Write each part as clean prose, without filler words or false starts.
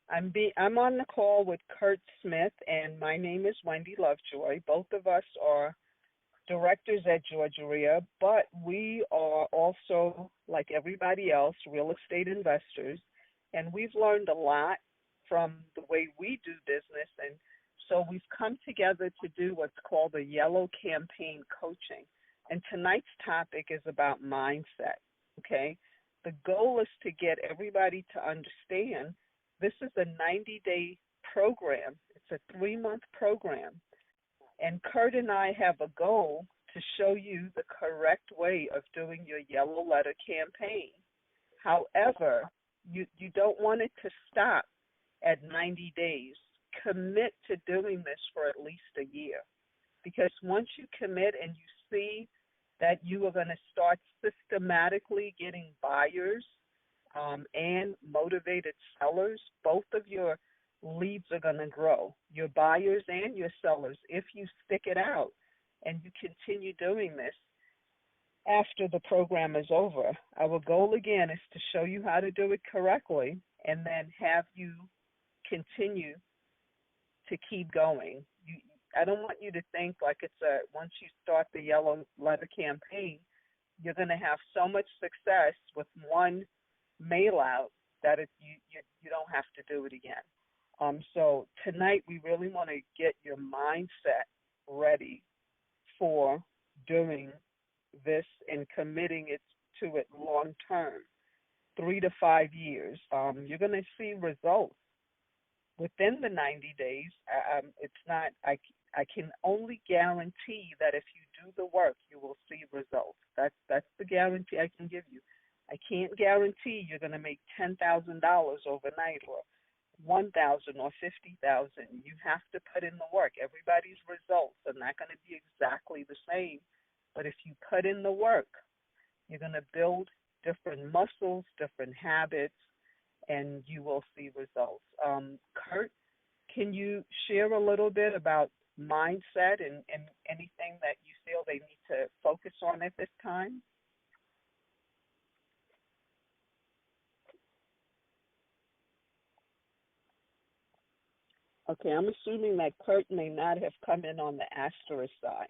I'm on the call with Curt Smith, and my name is Wendy Lovejoy. Both of us are directors at GaREIA, but we are also, like everybody else, real estate investors, and we've learned a lot from the way we do business, and so we've come together to do what's called a yellow campaign coaching. And tonight's topic is about mindset. Okay, the goal is to get everybody to understand this is a 90-day program. It's a 3-month program. And Curt and I have a goal to show you the correct way of doing your yellow letter campaign. However, you don't want it to stop at 90 days. Commit to doing this for at least a year. Because once you commit and you see that you are going to start systematically getting buyers and motivated sellers, both of your leads are going to grow, your buyers and your sellers, if you stick it out and you continue doing this after the program is over. Our goal, again, is to show you how to do it correctly and then have you continue to keep going. I don't want you to think like once you start the yellow letter campaign, you're going to have so much success with one mail out that you don't have to do it again. So tonight we really want to get your mindset ready for doing this and committing it to it long term, 3 to 5 years. You're going to see results within the 90 days. It's not. I can only guarantee that if you do the work, you will see results. That's the guarantee I can give you. I can't guarantee you're going to make $10,000 overnight or 1,000 or 50,000. You have to put in the work. Everybody's results are not going to be exactly the same, but if you put in the work, you're going to build different muscles, different habits, and you will see results. Curt, can you share a little bit about mindset and anything that you feel they need to focus on at this time? Okay, I'm assuming that Curt may not have come in on the asterisk side.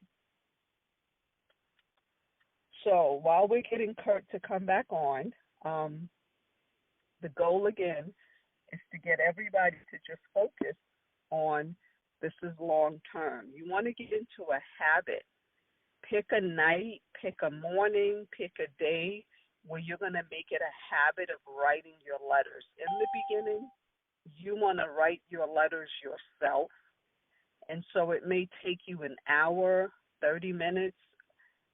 So while we're getting Curt to come back on, the goal again is to get everybody to just focus on this is long term. You want to get into a habit. Pick a night, pick a morning, pick a day where you're going to make it a habit of writing your letters. In the beginning, you want to write your letters yourself. And so it may take you an hour, 30 minutes,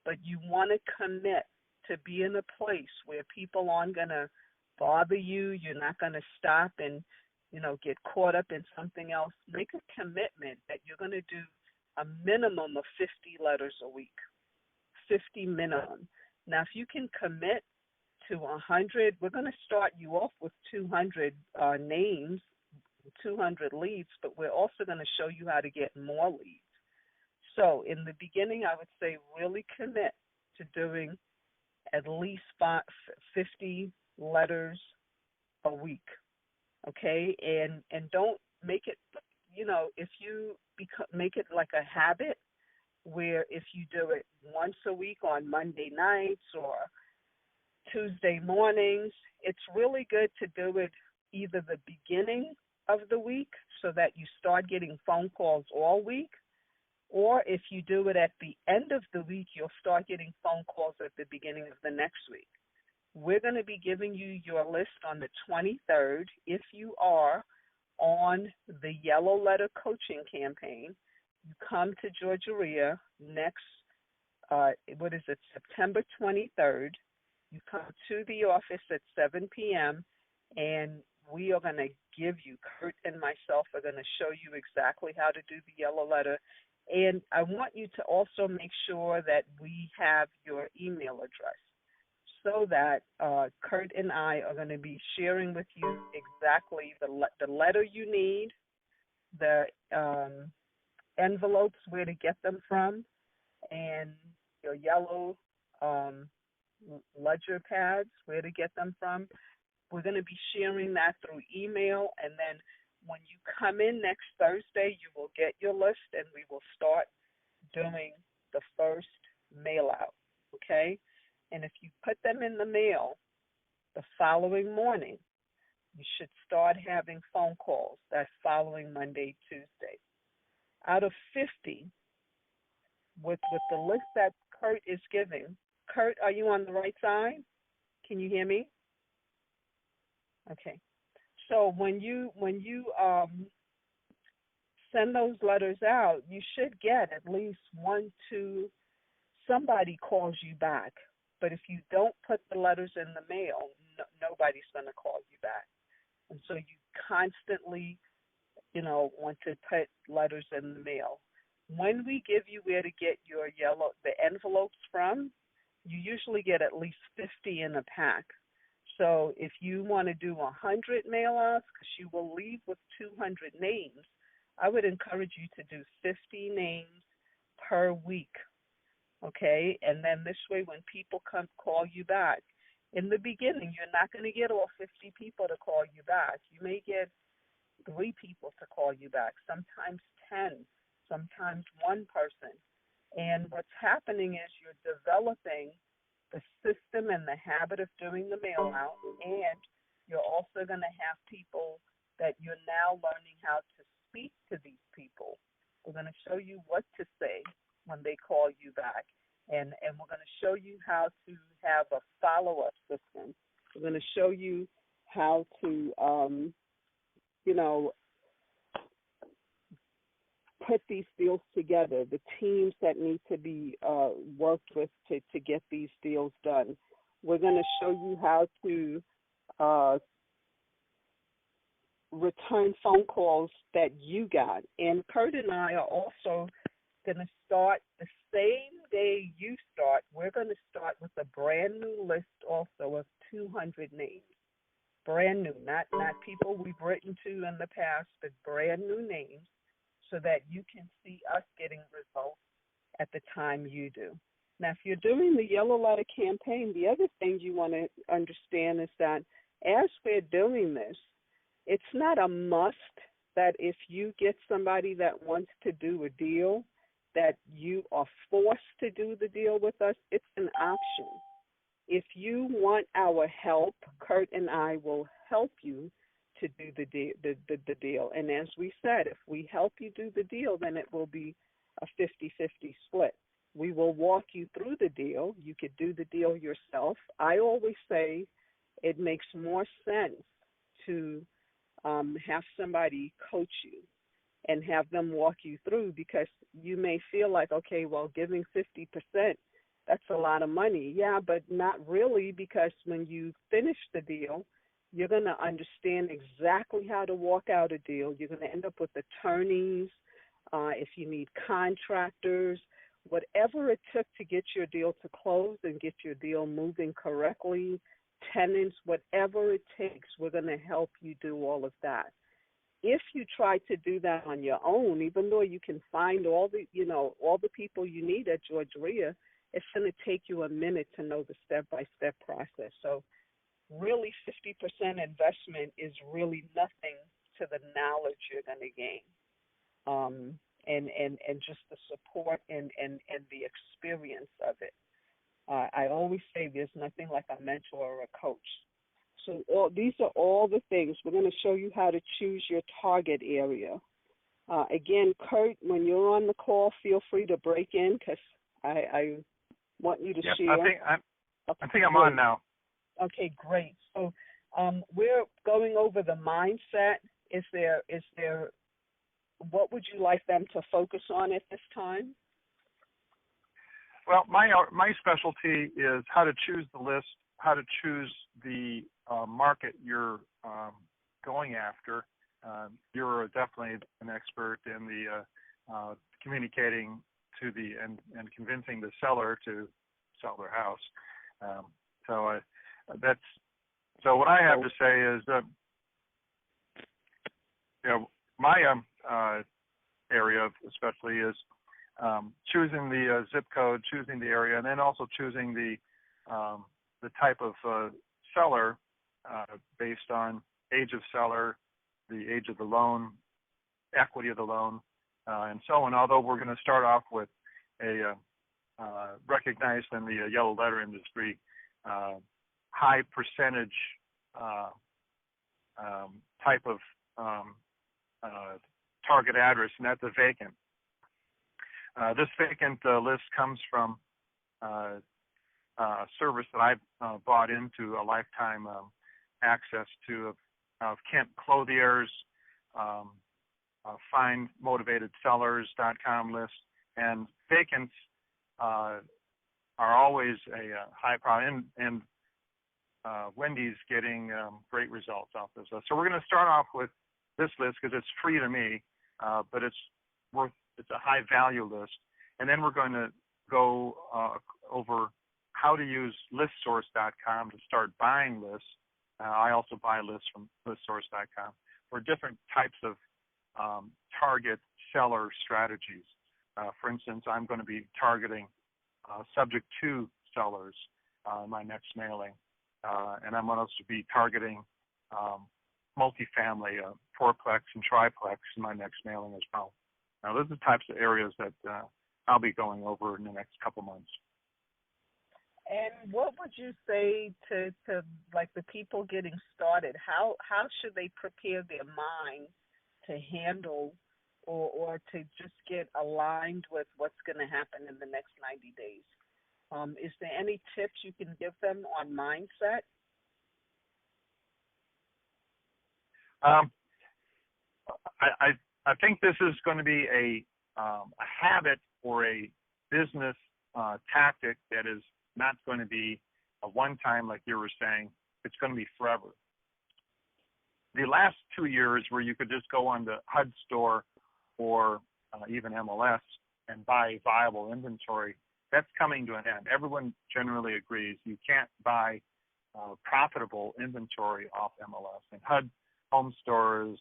but you want to commit to be in a place where people aren't going to bother you. You're not going to stop and, get caught up in something else. Make a commitment that you're going to do a minimum of 50 letters a week, 50 minimum. Now, if you can commit to 100, we're going to start you off with 200 names, 200 leads, but we're also going to show you how to get more leads. So in the beginning, I would say really commit to doing at least 50 letters a week, okay? And don't make it, if you make it like a habit where if you do it once a week on Monday nights or Tuesday mornings, it's really good to do it either the beginning of the week so that you start getting phone calls all week, or if you do it at the end of the week, you'll start getting phone calls at the beginning of the next week. We're going to be giving you your list on the 23rd. If you are on the Yellow Letter Coaching Campaign, you come to GaREIA next, September 23rd. You come to the office at 7 p.m., and we are going to give you, Curt and myself are going to show you exactly how to do the yellow letter. And I want you to also make sure that we have your email address so that Curt and I are going to be sharing with you exactly the letter you need, the envelopes, where to get them from, and your yellow ledger pads, where to get them from. We're going to be sharing that through email, and then when you come in next Thursday, you will get your list, and we will start doing the first mail out, okay? And if you put them in the mail the following morning, you should start having phone calls that following Monday, Tuesday. Out of 50, with the list that Curt is giving, Curt, are you on the right side? Can you hear me? Okay. So when you send those letters out, you should get at least 1, 2, somebody calls you back. But if you don't put the letters in the mail, nobody's going to call you back. And so you constantly, want to put letters in the mail. When we give you where to get the envelopes from, you usually get at least 50 in a pack. So if you want to do 100 mail-outs, because you will leave with 200 names, I would encourage you to do 50 names per week, okay? And then this way, when people call you back, in the beginning, you're not going to get all 50 people to call you back. You may get 3 people to call you back, sometimes 10, sometimes 1 person. And what's happening is you're developing the system and the habit of doing the mail out, and you're also going to have people that you're now learning how to speak to these people. We're going to show you what to say when they call you back, and we're going to show you how to have a follow-up system. We're going to show you how to, put these deals together, the teams that need to be worked with to get these deals done. We're going to show you how to return phone calls that you got. And Curt and I are also going to start the same day you start. We're going to start with a brand new list also of 200 names. Brand new, not people we've written to in the past, but brand new names, so that you can see us getting results at the time you do. Now, if you're doing the Yellow Letter campaign, the other thing you want to understand is that as we're doing this, it's not a must that if you get somebody that wants to do a deal, that you are forced to do the deal with us. It's an option. If you want our help, Curt and I will help you to do the deal. And as we said, if we help you do the deal, then it will be a 50-50 split. We will walk you through the deal. You could do the deal yourself. I always say it makes more sense to have somebody coach you and have them walk you through, because you may feel like, okay, well, giving 50%, that's a lot of money. Yeah, but not really, because when you finish the deal, you're going to understand exactly how to walk out a deal. You're going to end up with attorneys, if you need contractors, whatever it took to get your deal to close and get your deal moving correctly, tenants, whatever it takes, we're going to help you do all of that. If you try to do that on your own, even though you can find all the people you need at GaREIA, it's going to take you a minute to know the step-by-step process. So really 50% investment is really nothing to the knowledge you're going to gain, and just the support and the experience of it. I always say there's nothing like a mentor or a coach. So these are all the things. We're going to show you how to choose your target area. Again, Curt, when you're on the call, feel free to break in, because I want you to share. I think I'm on now. Okay, great. So we're going over the mindset. Is there? What would you like them to focus on at this time? Well, my specialty is how to choose the list, how to choose the market you're going after. You're definitely an expert in the communicating to and convincing the seller to sell their house. So what I have to say is, my area especially is choosing the zip code, choosing the area, and then also choosing the type of seller based on age of seller, the age of the loan, equity of the loan, and so on. Although we're going to start off with a recognized in the yellow letter industry high percentage type of target address, and that's a vacant. This vacant list comes from a service that I've bought into a lifetime access to of Kent Clothiers, findmotivatedSellers.com list, and vacants are always a high priority, and Wendy's getting great results off this list. So we're going to start off with this list because it's free to me, but it's a high value list, and then we're going to go over how to use listsource.com to start buying lists. I also buy lists from listsource.com for different types of target seller strategies. For instance, I'm going to be targeting subject to sellers in my next mailing, and I'm going to be targeting multifamily, fourplex and triplex in my next mailing as well. Now, those are the types of areas that I'll be going over in the next couple months. And what would you say to like the people getting started? How should they prepare their mind to handle or to just get aligned with what's going to happen in the next 90 days? Is there any tips you can give them on mindset? I think this is going to be a habit or a business tactic that is not going to be a one-time, like you were saying. It's going to be forever. The last 2 years where you could just go on the HUD store or even MLS and buy viable inventory, that's coming to an end. Everyone generally agrees you can't buy profitable inventory off MLS. And HUD Home Stores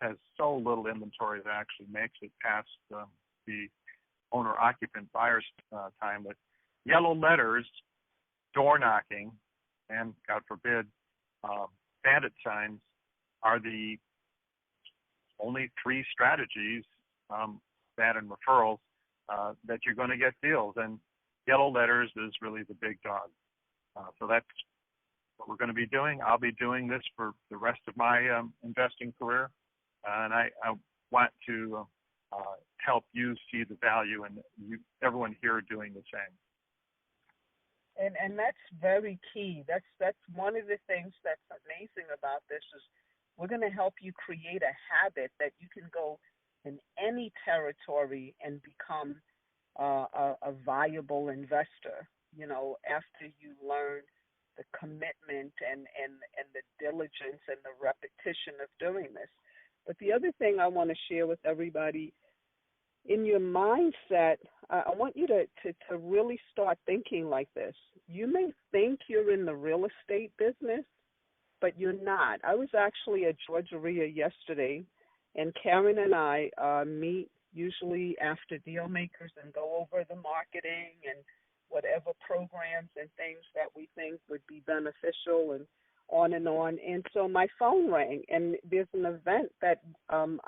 has so little inventory that actually makes it past the owner-occupant buyer's time. But yellow letters, door knocking, and God forbid, bandit signs are the only 3 strategies, that and referrals, that you're going to get deals. And yellow letters is really the big dog. So that's what we're going to be doing. I'll be doing this for the rest of my investing career, and I want to help you see the value, and everyone here doing the same. And that's very key. That's one of the things that's amazing about this is we're going to help you create a habit that you can go in any territory and become a viable investor, you know, after you learn the commitment and the diligence and the repetition of doing this. But the other thing I want to share with everybody, in your mindset, I want you to really start thinking like this. You may think you're in the real estate business, but you're not. I was actually at GaREIA yesterday, and Karen and I meet usually after deal makers and go over the marketing and whatever programs and things that we think would be beneficial and on and on. And so my phone rang, and there's an event that I'm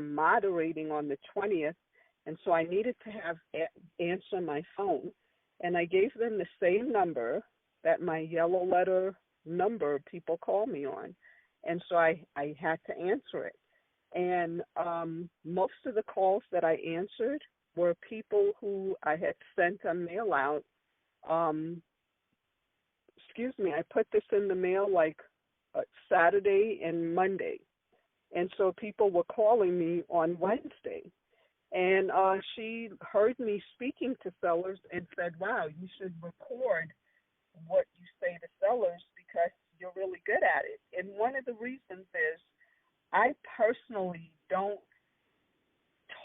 moderating on the 20th, and so I needed to have answer my phone. And I gave them the same number that my yellow letter number people call me on. And so I had to answer it. And most of the calls that I answered were people who I had sent a mail out. I put this in the mail like Saturday and Monday. And so people were calling me on Wednesday. And she heard me speaking to sellers and said, wow, you should record what you say to sellers because you're really good at it. And one of the reasons is I personally don't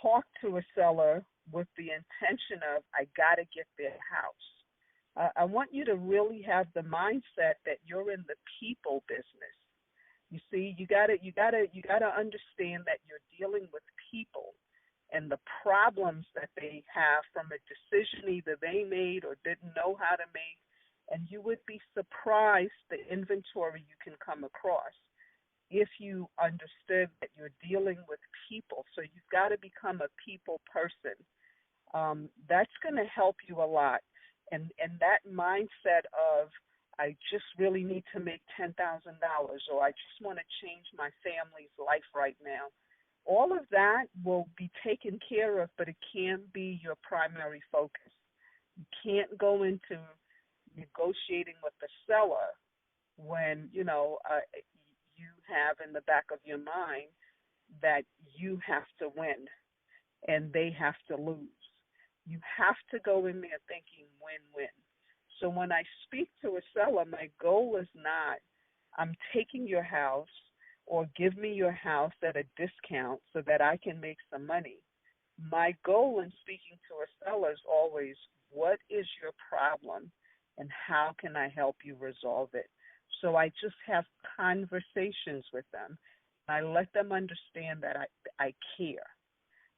talk to a seller with the intention of I got to get their house. I want you to really have the mindset that you're in the people business. You see, you gotta understand that you're dealing with people and the problems that they have from a decision either they made or didn't know how to make, And you would be surprised the inventory you can come across if you understood that you're dealing with people. So you've got to become a people person. That's going to help you a lot. And that mindset of, I just really need to make $10,000, or I just want to change my family's life right now. All of that will be taken care of, but it can't be your primary focus. You can't go into negotiating with the seller when, you have in the back of your mind that you have to win and they have to lose. You have to go in there thinking win-win. So when I speak to a seller, my goal is not, I'm taking your house or give me your house at a discount so that I can make some money. My goal in speaking to a seller is always, what is your problem and how can I help you resolve it? So I just have conversations with them. I let them understand that I care,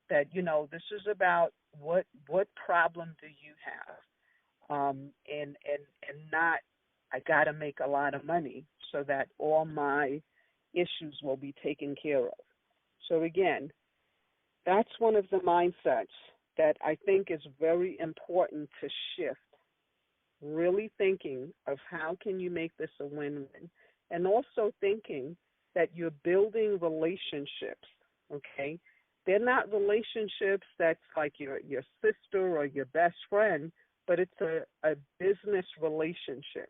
that, this is about what problem do you have, and not, I got to make a lot of money so that all my issues will be taken care of. So again, that's one of the mindsets that I think is very important to shift. Really thinking of how can you make this a win-win, and also thinking that you're building relationships, okay? They're not relationships that's like your sister or your best friend, but it's a business relationship.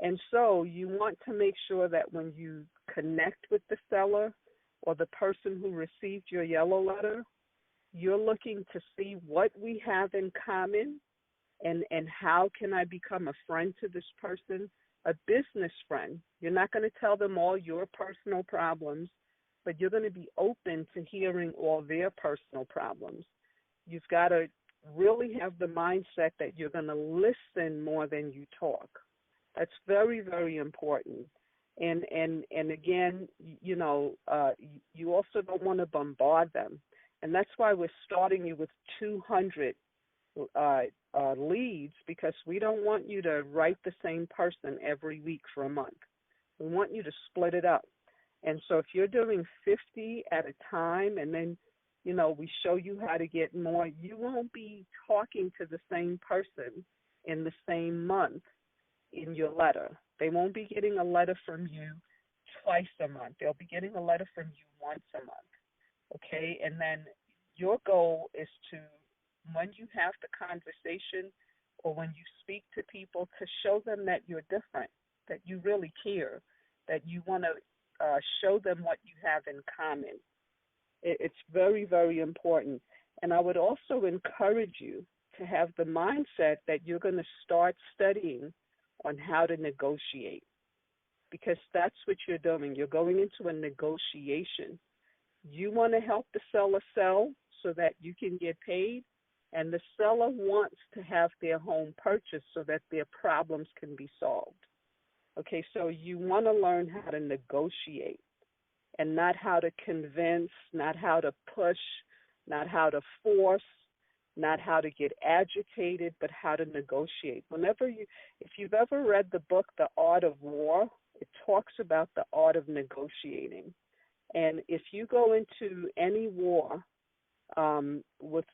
And so you want to make sure that when you connect with the seller or the person who received your yellow letter, you're looking to see what we have in common and how can I become a friend to this person, a business friend. You're not going to tell them all your personal problems, but you're going to be open to hearing all their personal problems. You've got to really have the mindset that you're going to listen more than you talk. That's very, very important. And again, you also don't want to bombard them. And that's why we're starting you with 200 leads, because we don't want you to write the same person every week for a month. We want you to split it up. And so if you're doing 50 at a time and then, we show you how to get more, you won't be talking to the same person in the same month in your letter. They won't be getting a letter from you twice a month. They'll be getting a letter from you once a month, okay? And then your goal is to, when you have the conversation or when you speak to people, to show them that you're different, that you really care, that you want to show them what you have in common. It's very, very important. And I would also encourage you to have the mindset that you're going to start studying on how to negotiate, because that's what you're doing. You're going into a negotiation. You want to help the seller sell so that you can get paid, and the seller wants to have their home purchased so that their problems can be solved. Okay, so you want to learn how to negotiate and not how to convince, not how to push, not how to force, not how to get agitated, but how to negotiate. If you've ever read the book, The Art of War, it talks about the art of negotiating. And if you go into any war with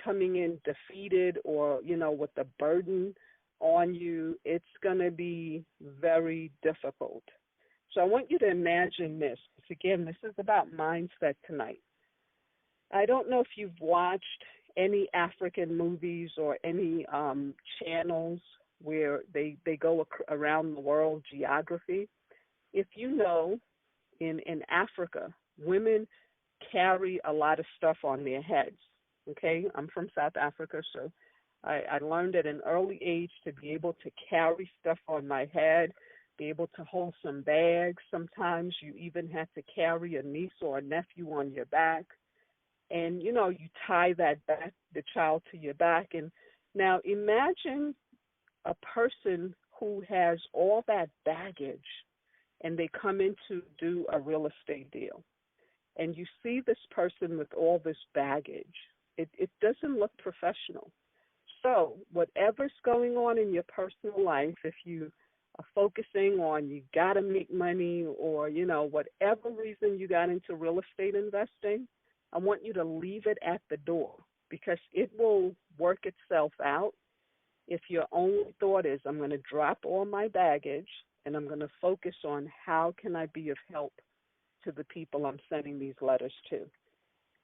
coming in defeated or, with the burden on you, it's going to be very difficult. So I want you to imagine this. Again, this is about mindset tonight. I don't know if you've watched any African movies or any channels where they go around the world geography. If you know, in Africa, women carry a lot of stuff on their heads. Okay, I'm from South Africa, so I learned at an early age to be able to carry stuff on my head, be able to hold some bags. Sometimes you even have to carry a niece or a nephew on your back. And, you tie the child to your back. And now imagine a person who has all that baggage and they come in to do a real estate deal. And you see this person with all this baggage. It doesn't look professional. So whatever's going on in your personal life, if you are focusing on you got to make money or, whatever reason you got into real estate investing, I want you to leave it at the door because it will work itself out if your only thought is I'm going to drop all my baggage and I'm going to focus on how can I be of help to the people I'm sending these letters to.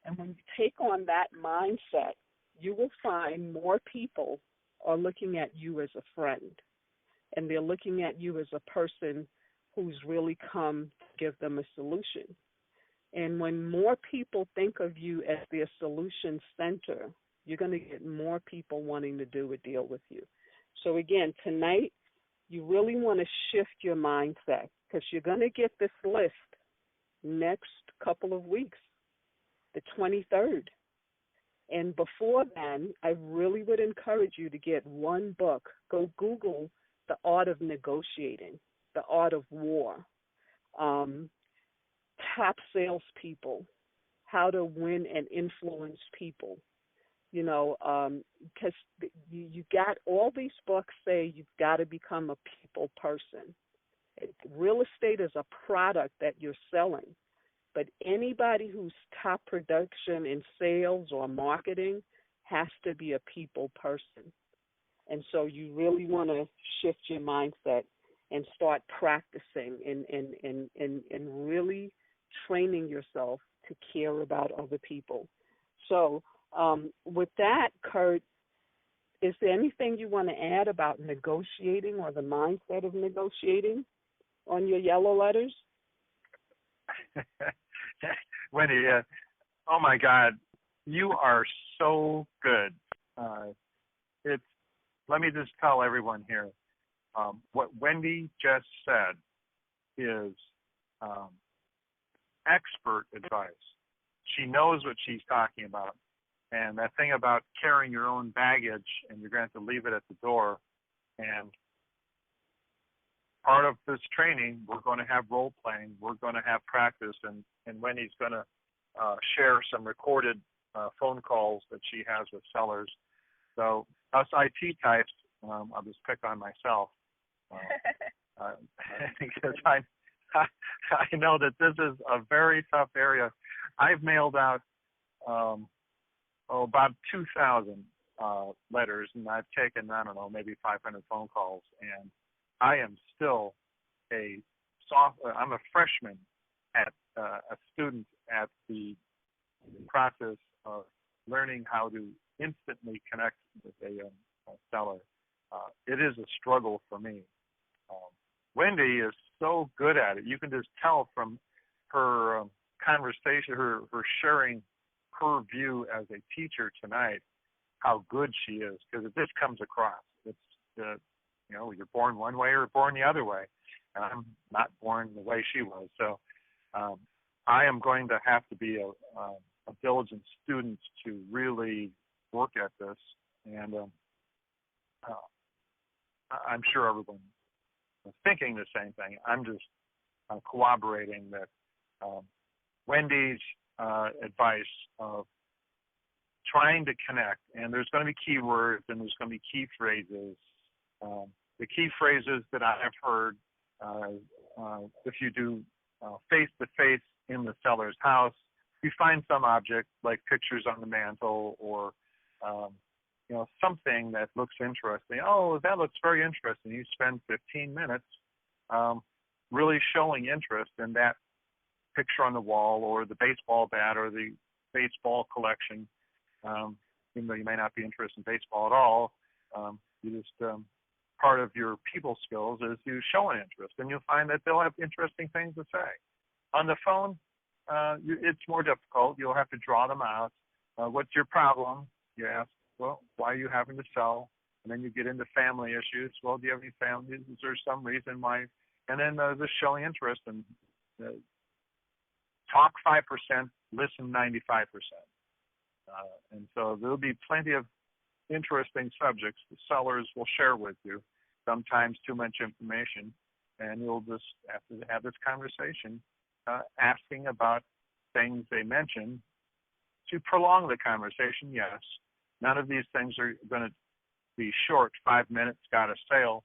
And when you take on that mindset, you will find more people are looking at you as a friend, and they're looking at you as a person who's really come to give them a solution. And when more people think of you as their solution center, you're going to get more people wanting to do a deal with you. So again, tonight, you really want to shift your mindset because you're going to get this list next couple of weeks, the 23rd. And before then, I really would encourage you to get one book. Go Google The Art of Negotiating, The Art of War, Top Salespeople, How to Win and Influence People. Because you got all these books say you've got to become a people person. Real estate is a product that you're selling. But anybody who's top production in sales or marketing has to be a people person. And so you really want to shift your mindset and start practicing and really training yourself to care about other people. So with that, Curt, is there anything you want to add about negotiating or the mindset of negotiating on your yellow letters? Wendy, oh my God, you are so good. Let me just tell everyone here, what Wendy just said is expert advice. She knows what she's talking about. And that thing about carrying your own baggage and you're going to have to leave it at the door. And part of this training, we're going to have role playing, we're going to have practice, and Wendy's going to share some recorded phone calls that she has with sellers. So us IT types, I'll just pick on myself because I know that this is a very tough area. I've mailed out about 2,000 letters, and I've taken, I don't know, maybe 500 phone calls, and I am still I'm a freshman at a student at the process of learning how to instantly connect with a seller. It is a struggle for me. Wendy is so good at it. You can just tell from her conversation, her sharing her view as a teacher tonight, how good she is, because it just comes across. It's you're born one way or born the other way. And I'm not born the way she was. So I am going to have to be a diligent student to really work at this. And I'm sure everyone is thinking the same thing. I'm just corroborating that Wendy's advice of trying to connect, and there's going to be keywords and there's going to be key phrases. The key phrases that I have heard, if you do face-to-face in the seller's house, you find some object like pictures on the mantle or something that looks interesting. Oh, that looks very interesting. You spend 15 minutes really showing interest in that picture on the wall or the baseball bat or the baseball collection. Even though you may not be interested in baseball at all, you just part of your people skills is you show an interest, and you'll find that they'll have interesting things to say. On the phone, it's more difficult. You'll have to draw them out. What's your problem? You ask, well, why are you having to sell? And then you get into family issues. Well, do you have any family? Is there some reason why? And then just showing interest and talk 5%, listen 95%. And so there'll be plenty of interesting subjects the sellers will share with you, sometimes too much information, and you'll just have to have this conversation asking about things they mention to prolong the conversation. Yes, none of these things are going to the short 5 minutes got a sale.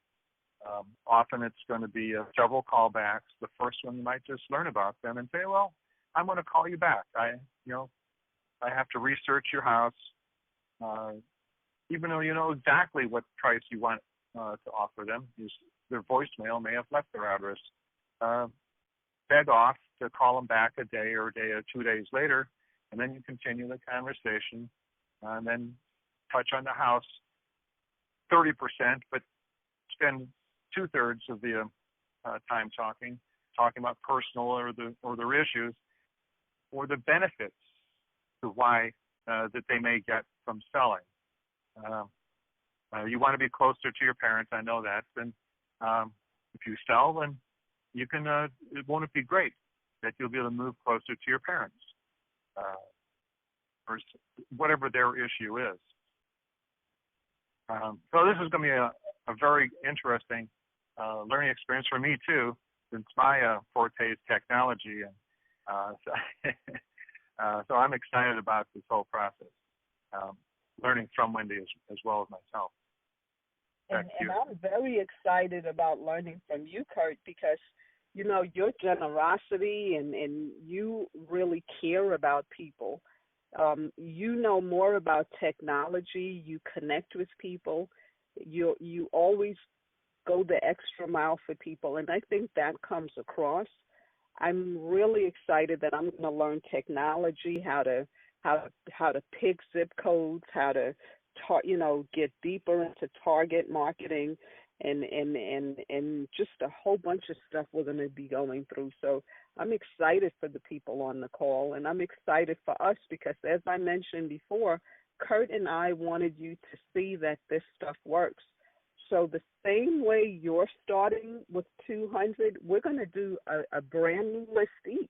Often it's going to be several callbacks. The first one you might just learn about them and say, well, I'm going to call you back. I have to research your house, even though you know exactly what price you want to offer them. Their voicemail may have left their address. Beg off to call them back a day or 2 days later, and then you continue the conversation, and then touch on the house 30%, but spend 2/3 of the time talking about personal or their issues or the benefits to why that they may get from selling. You want to be closer to your parents, I know that. And if you sell, then you can. Won't it be great that you'll be able to move closer to your parents, or whatever their issue is. So this is going to be a very interesting learning experience for me too, since my forte is technology, and so I'm excited about this whole process. Learning from Wendy as well as myself. And I'm very excited about learning from you, Curt, because, you know, your generosity and you really care about people. You know more about technology. You connect with people. You always go the extra mile for people, and I think that comes across. I'm really excited that I'm going to learn technology, how to pick zip codes, how to get deeper into target marketing, and just a whole bunch of stuff we're going to be going through. So I'm excited for the people on the call, and I'm excited for us because, as I mentioned before, Curt and I wanted you to see that this stuff works. So the same way you're starting with 200, we're going to do a brand new list each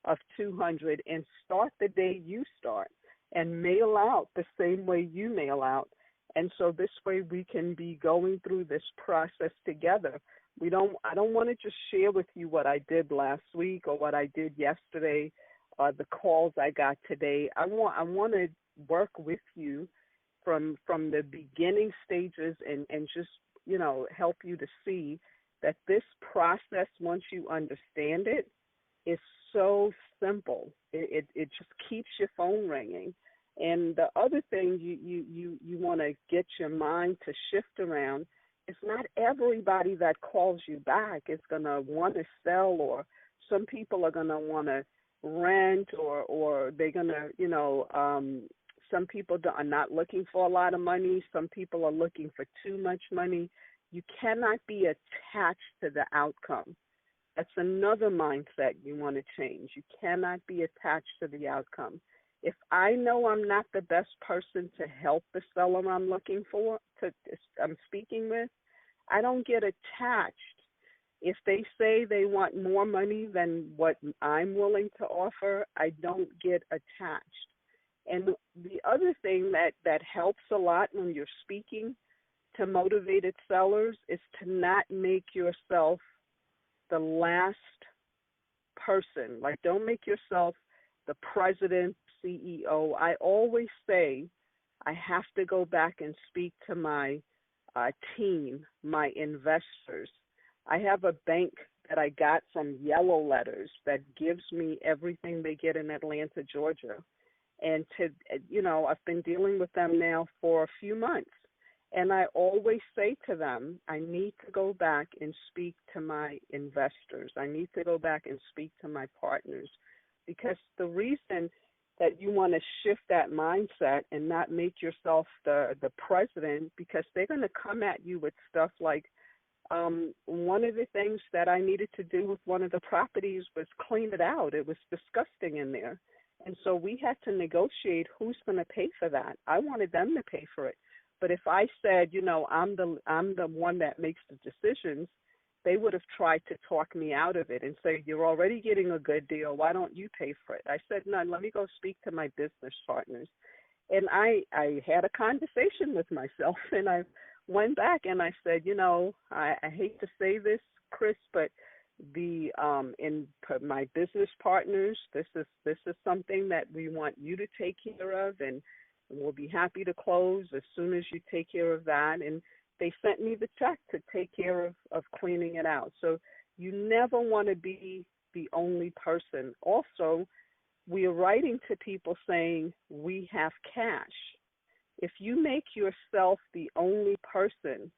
of 200 and start the day you start and mail out the same way you mail out. And so this way we can be going through this process together. I don't want to just share with you what I did last week or what I did yesterday, the calls I got today. I want to work with you from the beginning stages and just, help you to see that this process, once you understand it, is so simple. It just keeps your phone ringing. And the other thing you want to get your mind to shift around is not everybody that calls you back is going to want to sell, or some people are going to want to rent, or they're going to, some people are not looking for a lot of money. Some people are looking for too much money. You cannot be attached to the outcome. That's another mindset you want to change. You cannot be attached to the outcome. If I know I'm not the best person to help the seller I'm I'm speaking with, I don't get attached. If they say they want more money than what I'm willing to offer, I don't get attached. And the other thing that helps a lot when you're speaking to motivated sellers is to not make yourself the last person. Like, don't make yourself the president, CEO. I always say I have to go back and speak to my team, my investors. I have a bank that I got from Yellow Letters that gives me everything they get in Atlanta, Georgia. And I've been dealing with them now for a few months. And I always say to them, I need to go back and speak to my investors. I need to go back and speak to my partners, because the reason that you want to shift that mindset and not make yourself the president, because they're going to come at you with stuff like, one of the things that I needed to do with one of the properties was clean it out. It was disgusting in there. And so we had to negotiate who's going to pay for that. I wanted them to pay for it. But if I said, I'm the one that makes the decisions, they would have tried to talk me out of it and say, you're already getting a good deal. Why don't you pay for it? I said, no, let me go speak to my business partners. And I had a conversation with myself, and I went back and I said, I hate to say this, Chris, but my business partners, this is something that we want you to take care of, and and we'll be happy to close as soon as you take care of that. And they sent me the check to take care of cleaning it out. So you never want to be the only person. Also, we are writing to people saying we have cash. If you make yourself the only person,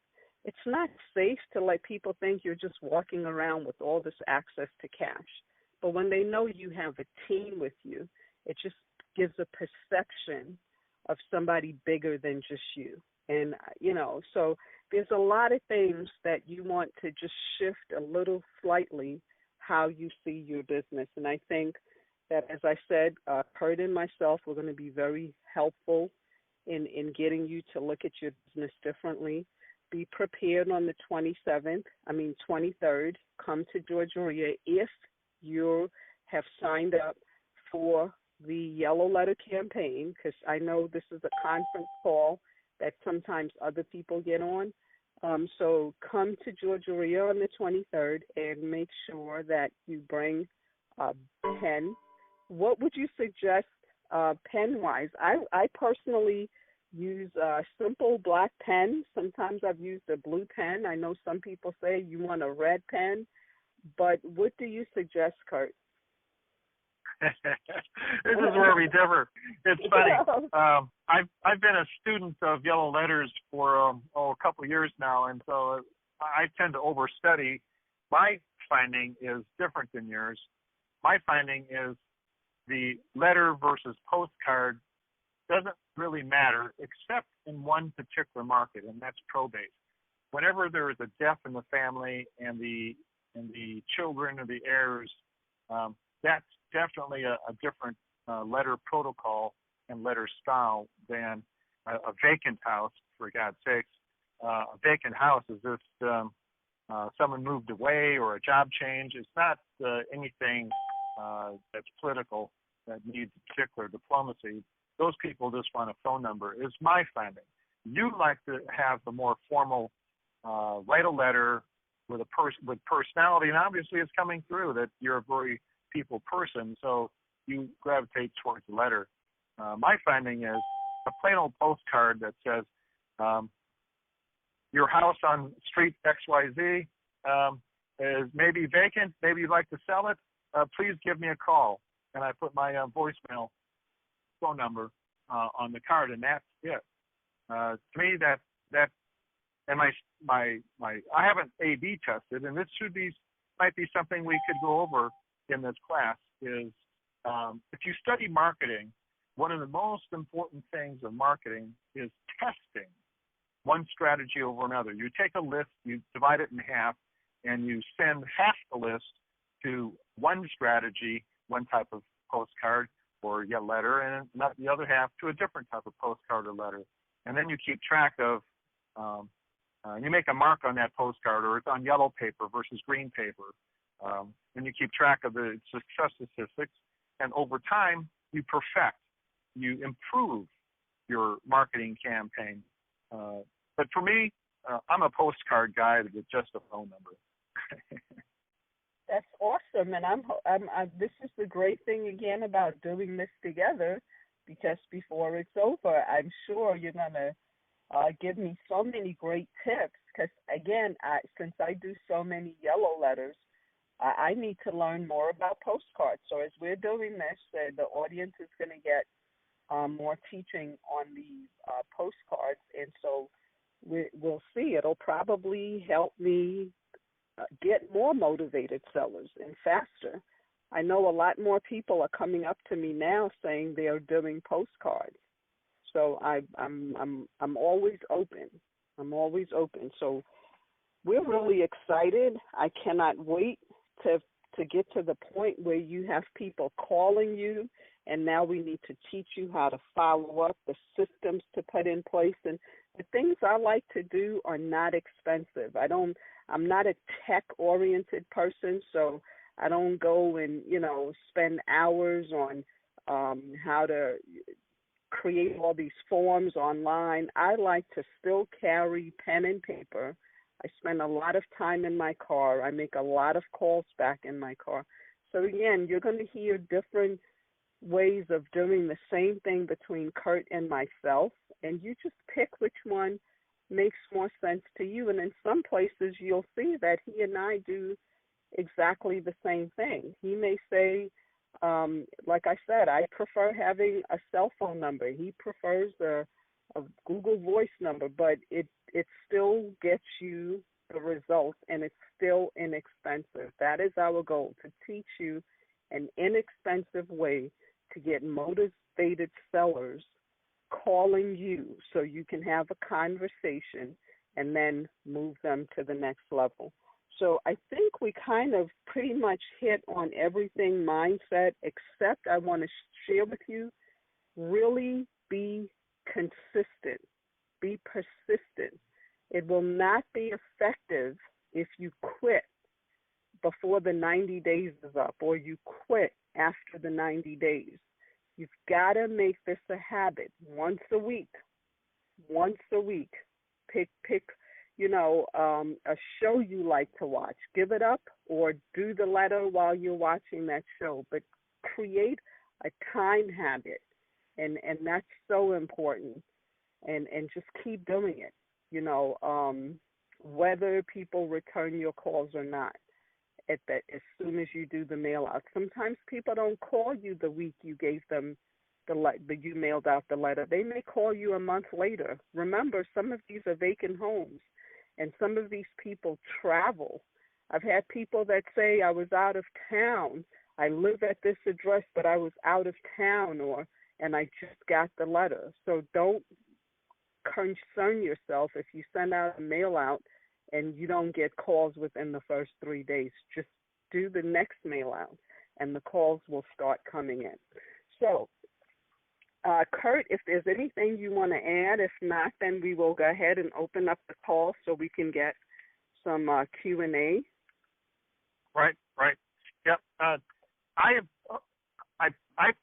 it's not safe to let people think you're just walking around with all this access to cash. But when they know you have a team with you, it just gives a perception of somebody bigger than just you. And, so there's a lot of things that you want to just shift a little slightly how you see your business. And I think that, as I said, Curt and myself, we're going to be very helpful in getting you to look at your business differently. Be prepared on the 23rd. Come to GaREIA if you have signed up for the Yellow Letter campaign, because I know this is a conference call that sometimes other people get on. So come to GaREIA on the 23rd and make sure that you bring a pen. What would you suggest pen-wise? I personally use a simple black pen. Sometimes I've used a blue pen. I know some people say you want a red pen, but what do you suggest, Curt? This is where we differ. It's funny. I've been a student of yellow letters for a couple of years now, and so I tend to overstudy. My finding is different than yours. My finding is the letter versus postcard doesn't really matter except in one particular market, and that's probate. Whenever there is a death in the family and the children or the heirs, that's definitely a different letter protocol and letter style than a vacant house, for God's sakes. A vacant house is just someone moved away or a job change. It's not anything that's political that needs particular diplomacy. Those people just want a phone number, is my finding. You like to have the more formal, write a letter with with personality, and obviously it's coming through that you're a very people person, so you gravitate towards the letter. My finding is a plain old postcard that says, your house on street XYZ is maybe vacant, maybe you'd like to sell it, please give me a call. And I put my voicemail phone number on the card, and that's it. To me, that and my I haven't A/B tested, and this might be something we could go over in this class. Is if you study marketing, one of the most important things of marketing is testing one strategy over another. You take a list, you divide it in half, and you send half the list to one strategy, one type of postcard or letter, and not the other half to a different type of postcard or letter. And then you keep track of, you make a mark on that postcard, or it's on yellow paper versus green paper. And you keep track of the success statistics, and over time, you perfect, you improve your marketing campaign. But for me, I'm a postcard guy with just a phone number. That's awesome, and this is the great thing again about doing this together, because before it's over, I'm sure you're gonna give me so many great tips. Because again, since I do so many yellow letters, I need to learn more about postcards. So as we're doing this, the audience is going to get more teaching on these postcards, and so we'll see. It'll probably help me get more motivated sellers and faster. I know a lot more people are coming up to me now saying they are doing postcards. So I'm always open. I'm always open. So we're really excited. I cannot wait to get to the point where you have people calling you, and now we need to teach you how to follow up, the systems to put in place. And the things I like to do are not expensive. I'm not a tech-oriented person, so I don't go and, spend hours on how to create all these forms online. I like to still carry pen and paper. I spend a lot of time in my car. I make a lot of calls back in my car. So again, you're going to hear different ways of doing the same thing between Curt and myself, and you just pick which one makes more sense to you. And in some places, you'll see that he and I do exactly the same thing. He may say, like I said, I prefer having a cell phone number. He prefers a Google Voice number, but it still gets you the results, and it's still inexpensive. That is our goal, to teach you an inexpensive way to get motivated sellers calling you so you can have a conversation and then move them to the next level. So I think we kind of pretty much hit on everything mindset, except I want to share with you, really be consistent, be persistent. It will not be effective if you quit before the 90 days is up, or you quit after the 90 days. You've got to make this a habit. Once a week. Pick a show you like to watch. Give it up, or do the letter while you're watching that show. But create a time habit, and that's so important. And just keep doing it. Whether people return your calls or not. As soon as you do the mail out. Sometimes people don't call you the week you gave them you mailed out the letter. They may call you a month later. Remember, some of these are vacant homes, and some of these people travel. I've had people that say, I was out of town. I live at this address, but I was out of town, and I just got the letter. So don't concern yourself if you send out a mail out and you don't get calls within the first 3 days. Just do the next mail out, and the calls will start coming in. So, Curt, if there's anything you want to add, if not, then we will go ahead and open up the call so we can get some Q&A. Right. Yep. I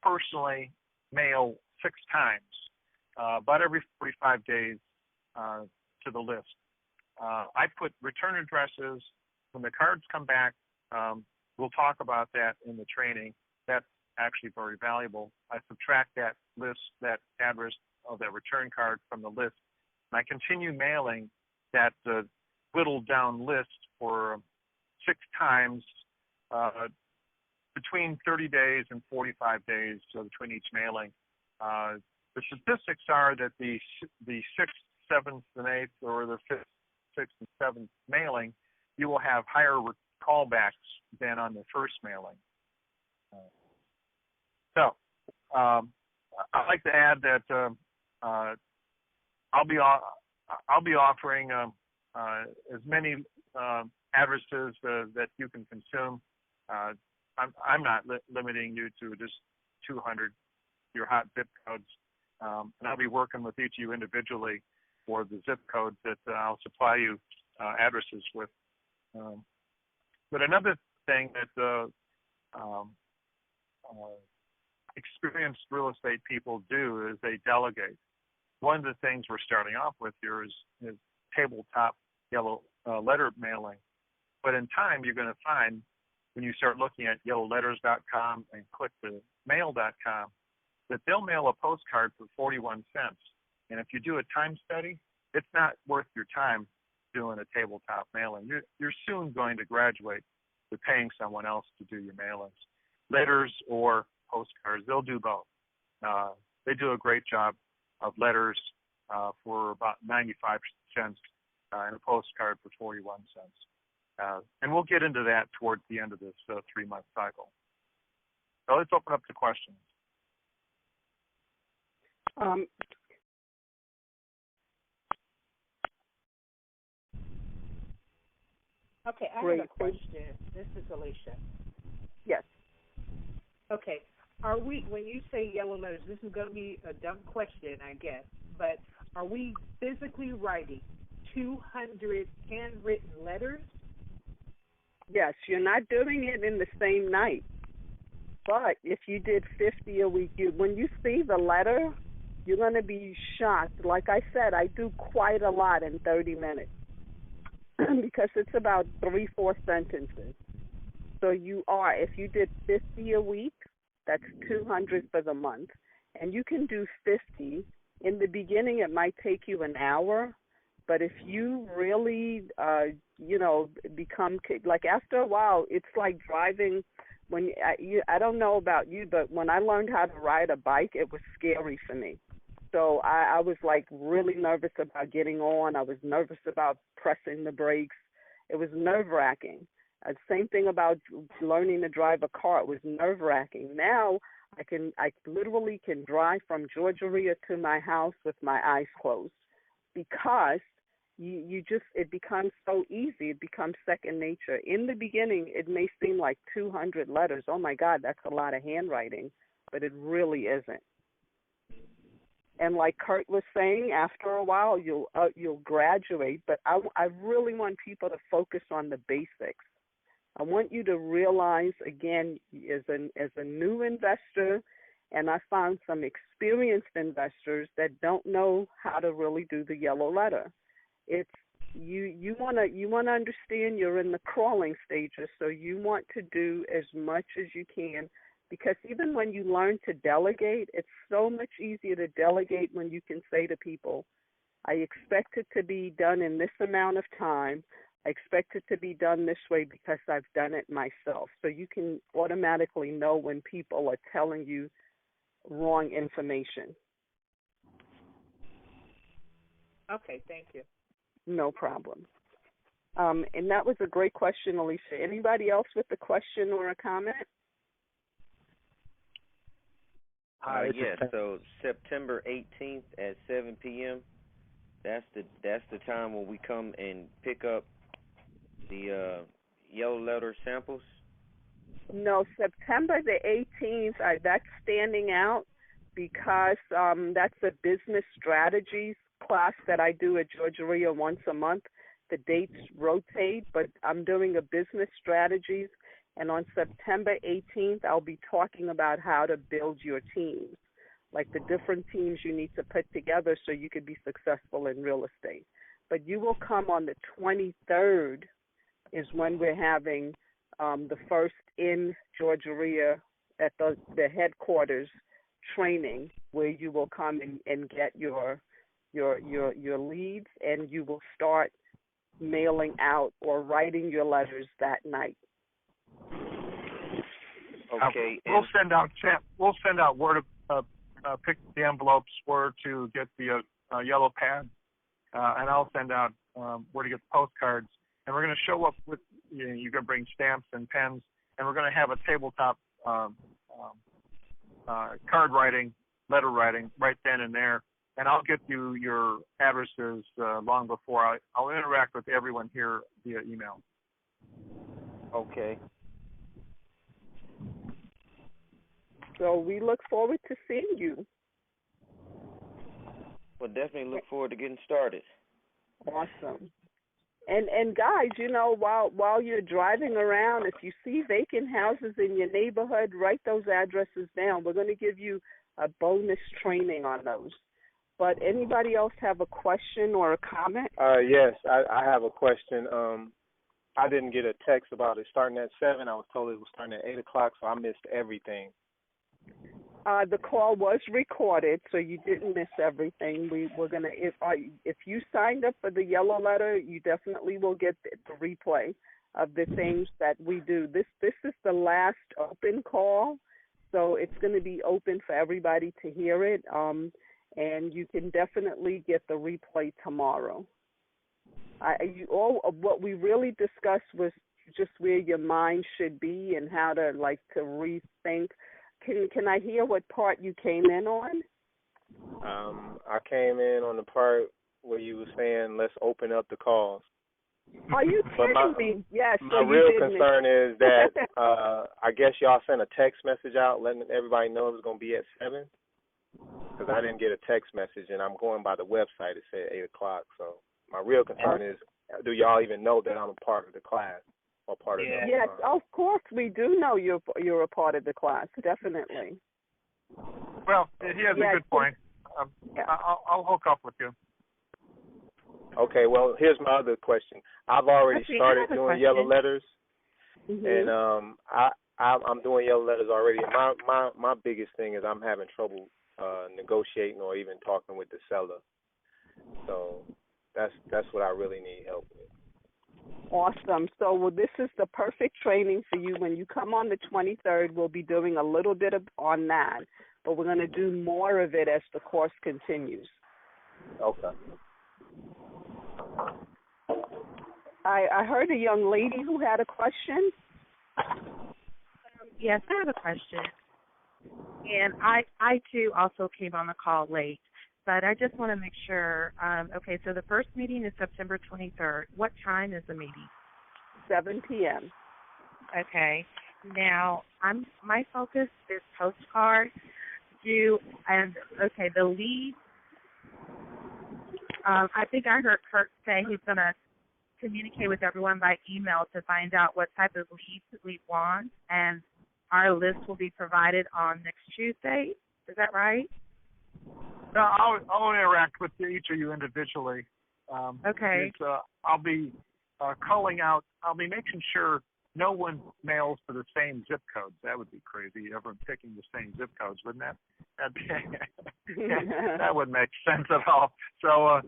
personally mail 6 times, about every 45 days, to the list. I put return addresses. When the cards come back, we'll talk about that in the training. That's actually very valuable. I subtract that list, that address of that return card from the list, and I continue mailing that whittled down list for 6 times between 30 days and 45 days, so between each mailing. The statistics are that the 6th, 7th, and 8th, or the 5th, 6th, and 7th mailing, you will have higher callbacks than on the first mailing. So I'd like to add that I'll be offering as many addresses that you can consume. I'm not limiting you to just 200, your hot zip codes, and I'll be working with each of you individually for the zip codes that I'll supply you addresses with. But another thing that experienced real estate people do is they delegate. One of the things we're starting off with here is tabletop yellow letter mailing. But in time, you're going to find, when you start looking at yellowletters.com and click the mail.com, that they'll mail a postcard for 41 cents. And if you do a time study, it's not worth your time doing a tabletop mailing. You're soon going to graduate to paying someone else to do your mailings. Letters or postcards, they'll do both. They do a great job of letters for about 95 cents and a postcard for 41 cents. And we'll get into that towards the end of this 3-month cycle. So let's open up to questions. Okay, I have a question. This is Alicia. Yes. Okay, when you say yellow letters, this is going to be a dumb question, I guess, but are we physically writing 200 handwritten letters? Yes, you're not doing it in the same night. But if you did 50 a week, when you see the letter, you're going to be shocked. Like I said, I do quite a lot in 30 minutes because it's about 3-4 sentences. So if you did 50 a week, That's 200 for the month. And you can do 50. In the beginning, it might take you an hour, but if you really, become, like after a while, it's like driving. I don't know about you, but when I learned how to ride a bike, it was scary for me. So I was like really nervous about getting on. I was nervous about pressing the brakes. It was nerve-wracking. Same thing about learning to drive a car. It was nerve-wracking. Now I literally can drive from GaREIA to my house with my eyes closed, because it becomes so easy. It becomes second nature. In the beginning, it may seem like 200 letters. Oh my God, that's a lot of handwriting, but it really isn't. And like Curt was saying, after a while, you'll graduate. But I really want people to focus on the basics. I want you to realize, again, as a new investor, and I found some experienced investors that don't know how to really do the yellow letter. It's you want to understand you're in the crawling stages, so you want to do as much as you can. Because even when you learn to delegate, it's so much easier to delegate when you can say to people, I expect it to be done in this amount of time. I expect it to be done this way because I've done it myself. So you can automatically know when people are telling you wrong information. Okay, thank you. No problem. And that was a great question, Alicia. Anybody else with a question or a comment? Yes, so September 18th at 7 p.m., that's the time when we come and pick up the yellow letter samples? No, September the 18th, that's standing out because that's a business strategies class that I do at GaREIA once a month. The dates rotate, but I'm doing a business strategies. And on September 18th, I'll be talking about how to build your teams, like the different teams you need to put together so you could be successful in real estate. But you will come on the 23rd is when we're having the first in GaREIA at the headquarters training, where you will come and get your leads, and you will start mailing out or writing your letters that night. Okay. We'll send out where to pick the envelopes, where to get the yellow pad, and I'll send out where to get the postcards. And we're going to show up with you're going to bring stamps and pens, and we're going to have a tabletop card writing, letter writing right then and there. And I'll get you your addresses long before I'll interact with everyone here via email. Okay. So we look forward to seeing you. Well, definitely look forward to getting started. Awesome. And guys, while you're driving around, if you see vacant houses in your neighborhood, write those addresses down. We're going to give you a bonus training on those. But anybody else have a question or a comment? Yes, I have a question. I didn't get a text about it starting at 7. I was told it was starting at 8 o'clock, so I missed everything. The call was recorded, so you didn't miss everything. We're gonna if you signed up for the yellow letter, you definitely will get the replay of the things that we do. This is the last open call, so it's going to be open for everybody to hear it. And you can definitely get the replay tomorrow. What we really discussed was just where your mind should be and how to rethink. Can I hear what part you came in on? I came in on the part where you were saying let's open up the calls. Are you kidding me? Yes. My real concern is that I guess y'all sent a text message out letting everybody know it was going to be at 7. Because I didn't get a text message, and I'm going by the website. It said 8 o'clock. So my real concern is, do y'all even know that I'm a part of the class or part of the Yes, of course we do know you're a part of the class, definitely. Well, he has a good point. I'll hook up with you. Okay, well, here's my other question. I've already started doing yellow letters, and I'm doing yellow letters already. My biggest thing is I'm having trouble negotiating or even talking with the seller. So that's what I really need help with. Awesome. So this is the perfect training for you. When you come on the 23rd, we'll be doing a little bit on that, but we're going to do more of it as the course continues. Okay. I heard a young lady who had a question. Yes, I have a question. And I too also came on the call late, but I just want to make sure. Okay, so the first meeting is September 23rd. What time is the meeting? 7 p.m. Okay. Now, my focus is postcard. The lead. I think I heard Curt say he's going to communicate with everyone by email to find out what type of leads we want, and our list will be provided on next Tuesday. Is that right? No, I'll interact with each of you individually. Okay. I'll be calling out. I'll be making sure no one mails to the same zip codes. That would be crazy. Everyone picking the same zip codes, wouldn't that? That wouldn't make sense at all. So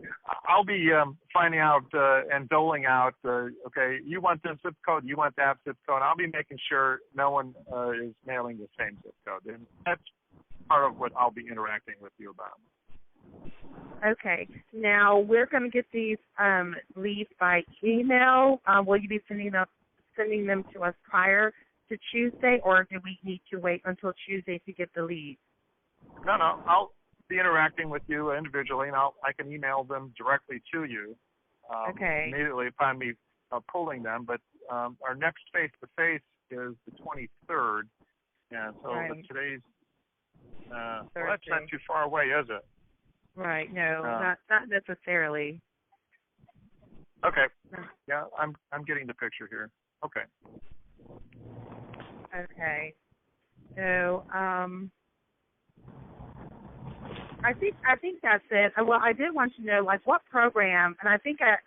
I'll be finding out and doling out, okay, you want this zip code, you want that zip code. I'll be making sure no one is mailing the same zip code. And that's part of what I'll be interacting with you about. Okay. Now, we're going to get these leads by email. Will you be sending them to us prior to Tuesday, or do we need to wait until Tuesday to get the leads? No, I'll be interacting with you individually, and I can email them directly to you immediately upon me pulling them. But our next face-to-face is the 23rd, and so today's well, that's not too far away, is it? Right. No, not necessarily. Okay. Yeah, I'm getting the picture here. Okay. Okay. So I think that's it. Well, I did want to know, like, what program, and I think I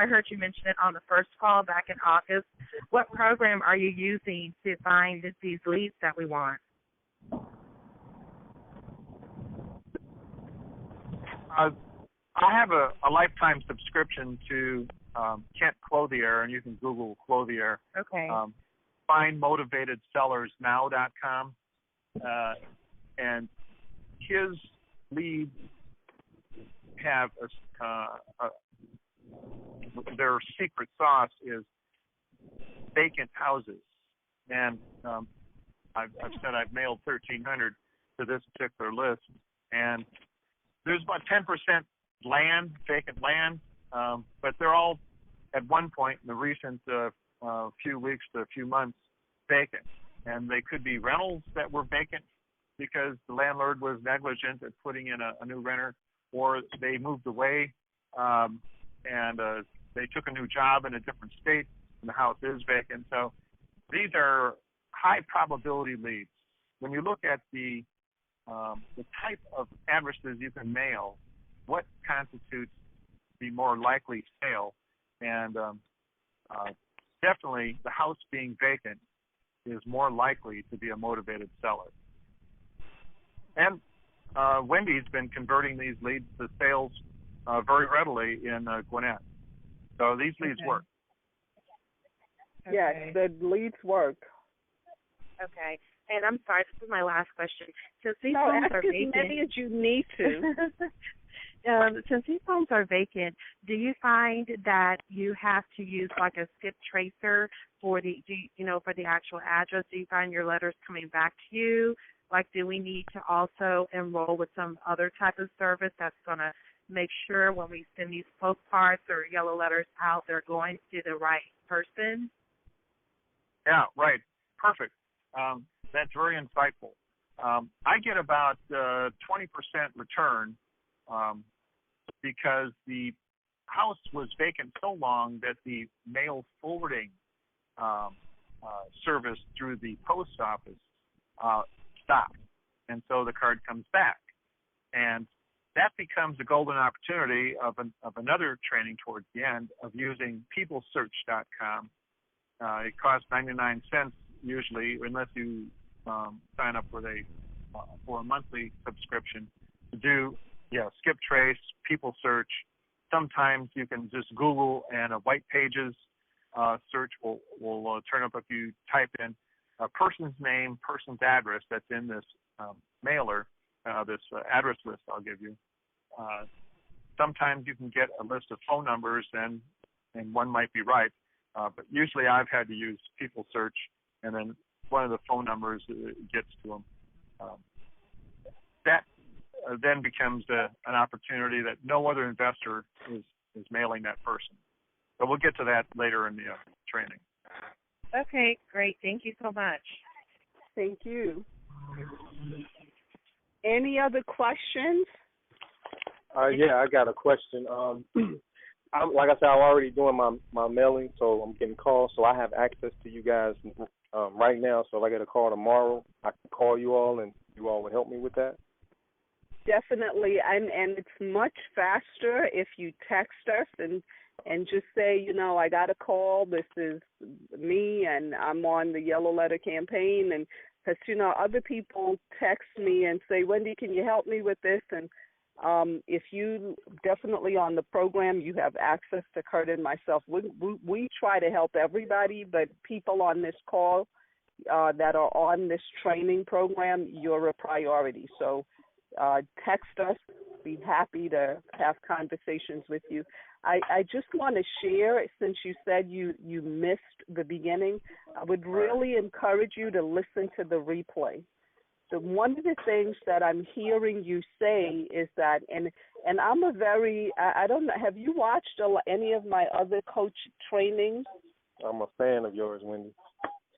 heard you mention it on the first call back in August. What program are you using to find these leads that we want? I have a lifetime subscription to Kent Clothier, and you can Google Clothier. Okay. FindMotivatedSellersNow.com, and his leads have their secret sauce is vacant houses, and I've said I've mailed 1,300 to this particular list, and there's about 10% vacant land, but they're all at one point in the recent few weeks to a few months vacant, and they could be rentals that were vacant because the landlord was negligent at putting in a new renter, or they moved away and they took a new job in a different state and the house is vacant. So these are high probability leads. When you look at the type of addresses you can mail, what constitutes the more likely sale, and definitely the house being vacant is more likely to be a motivated seller. And Wendy's been converting these leads to sales very readily in Gwinnett. So these leads work. Okay. Yes, the leads work. Okay. And I'm sorry, this is my last question. Since these No, homes ask are as vacant, many as you need to. Since these homes are vacant, do you find that you have to use like a skip tracer for the actual address? Do you find your letters coming back to you? Like, do we need to also enroll with some other type of service that's going to make sure when we send these postcards or yellow letters out, they're going to the right person? Yeah, right. Perfect. That's very insightful. I get about 20% return because the house was vacant so long that the mail forwarding service through the post office stopped, and so the card comes back. And that becomes a golden opportunity of another training towards the end of using peoplesearch.com. It costs 99 cents usually, unless you sign up with for a monthly subscription, to do skip trace, people search. Sometimes you can just Google and a white pages search will turn up if you type in a person's name, person's address that's in this mailer, this address list I'll give you. Sometimes you can get a list of phone numbers and one might be right, but usually I've had to use people search, and then one of the phone numbers gets to them. That then becomes an opportunity that no other investor is mailing that person. But we'll get to that later in the training. Okay, great. Thank you so much. Thank you. Any other questions? Yeah, I got a question. Like I said, I'm already doing my mailing, so I'm getting calls, so I have access to you guys right now. So if I get a call tomorrow, I can call you all, and you all would help me with that? Definitely, and it's much faster if you text us and just say, I got a call, this is me, and I'm on the Yellow Letter campaign, and because, other people text me and say, Wendy, can you help me with this? And if you definitely on the program, you have access to Curt and myself. We try to help everybody, but people on this call that are on this training program, you're a priority. So text us. Be happy to have conversations with you. I just want to share, since you said you missed the beginning, I would really encourage you to listen to the replay. So one of the things that I'm hearing you say is that, and I'm I don't know, have you watched any of my other coach trainings? I'm a fan of yours, Wendy.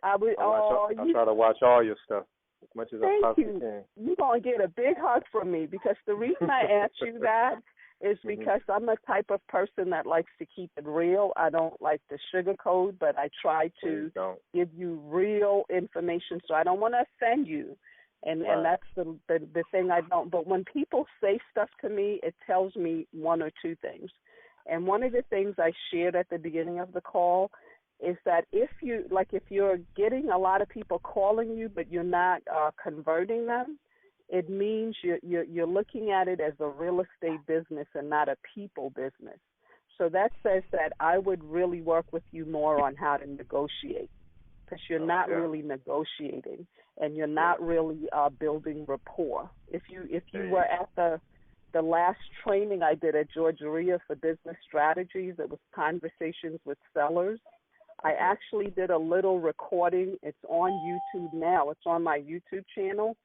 I try to watch all your stuff as much as I possibly can. You're going to get a big hug from me, because the reason I asked you that is because I'm the type of person that likes to keep it real. I don't like to sugarcoat, but I try to give you real information, so I don't want to offend you. And that's the thing I don't. But when people say stuff to me, it tells me one or two things. And one of the things I shared at the beginning of the call is that if you're getting a lot of people calling you, but you're not converting them, it means you're looking at it as a real estate business and not a people business. So that says that I would really work with you more on how to negotiate, because you're not really negotiating, and you're not really building rapport. If you were at the last training I did at GaREIA for business strategies, it was conversations with sellers. I actually did a little recording. It's on YouTube now. It's on my YouTube channel,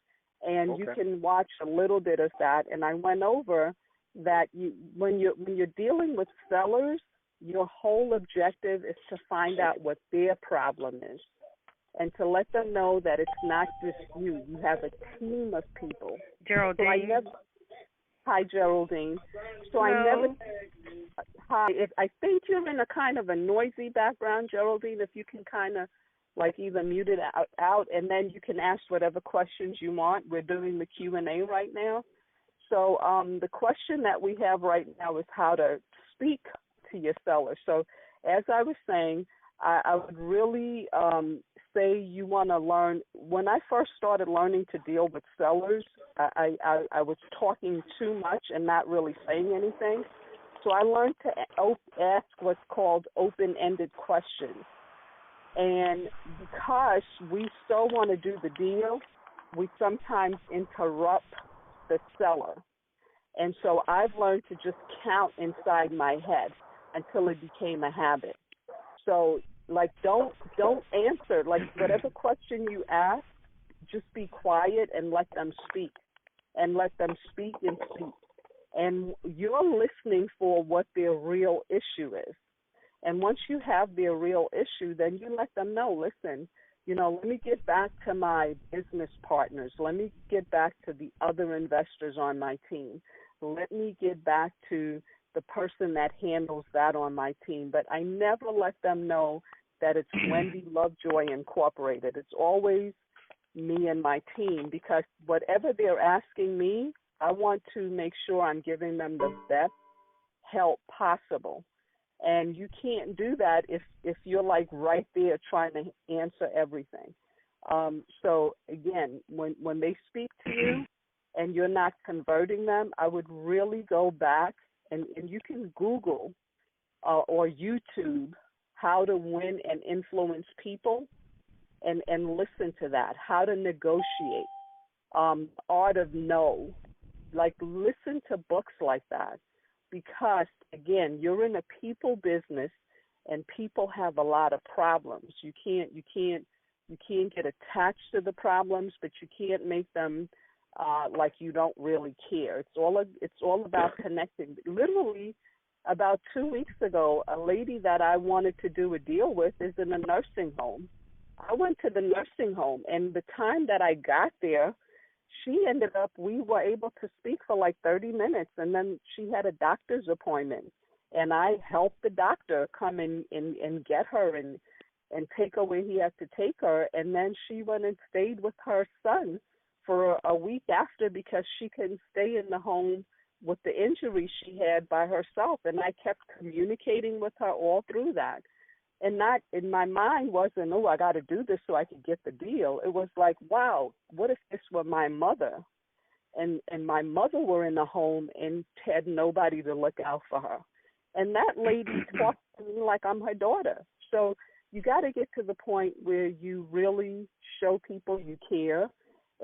and you can watch a little bit of that. And I went over that when you're dealing with sellers, your whole objective is to find out what their problem is, and to let them know that it's not just you. You have a team of people. Geraldine. Hi, Geraldine. So hello. Hi. I think you're in a kind of a noisy background, Geraldine. If you can kind of either mute it out, and then you can ask whatever questions you want. We're doing the Q&A right now. So the question that we have right now is how to speak to your seller. So as I was saying, I would really say you want to learn. When I first started learning to deal with sellers, I was talking too much and not really saying anything. So I learned to ask what's called open-ended questions. And because we still want to do the deal, we sometimes interrupt the seller. And so I've learned to just count inside my head until it became a habit. So, don't answer. Whatever question you ask, just be quiet and let them speak. And let them speak and speak. And you're listening for what their real issue is. And once you have their real issue, then you let them know, listen, let me get back to my business partners. Let me get back to the other investors on my team. Let me get back to the person that handles that on my team. But I never let them know that it's Wendy Lovejoy Incorporated. It's always me and my team, because whatever they're asking me, I want to make sure I'm giving them the best help possible. And you can't do that if you're right there trying to answer everything. So again, when they speak to you and you're not converting them, I would really go back and you can Google or YouTube how to win and influence people and listen to that, how to negotiate, art of no. Like, listen to books like that because, again, you're in a people business and people have a lot of problems. You can't get attached to the problems, but you can't make them like you don't really care. It's all about connecting. Literally, about 2 weeks ago, a lady that I wanted to do a deal with is in a nursing home. I went to the nursing home, and the time that I got there, we were able to speak for like 30 minutes, and then she had a doctor's appointment, and I helped the doctor come and get her and take her where he had to take her, and then she went and stayed with her son for a week after because she couldn't stay in the home with the injury she had by herself, and I kept communicating with her all through that. And not in my mind wasn't, oh, I got to do this so I could get the deal. It was like, wow, what if this were my mother? And my mother were in the home and had nobody to look out for her. And that lady talked to me like I'm her daughter. So you got to get to the point where you really show people you care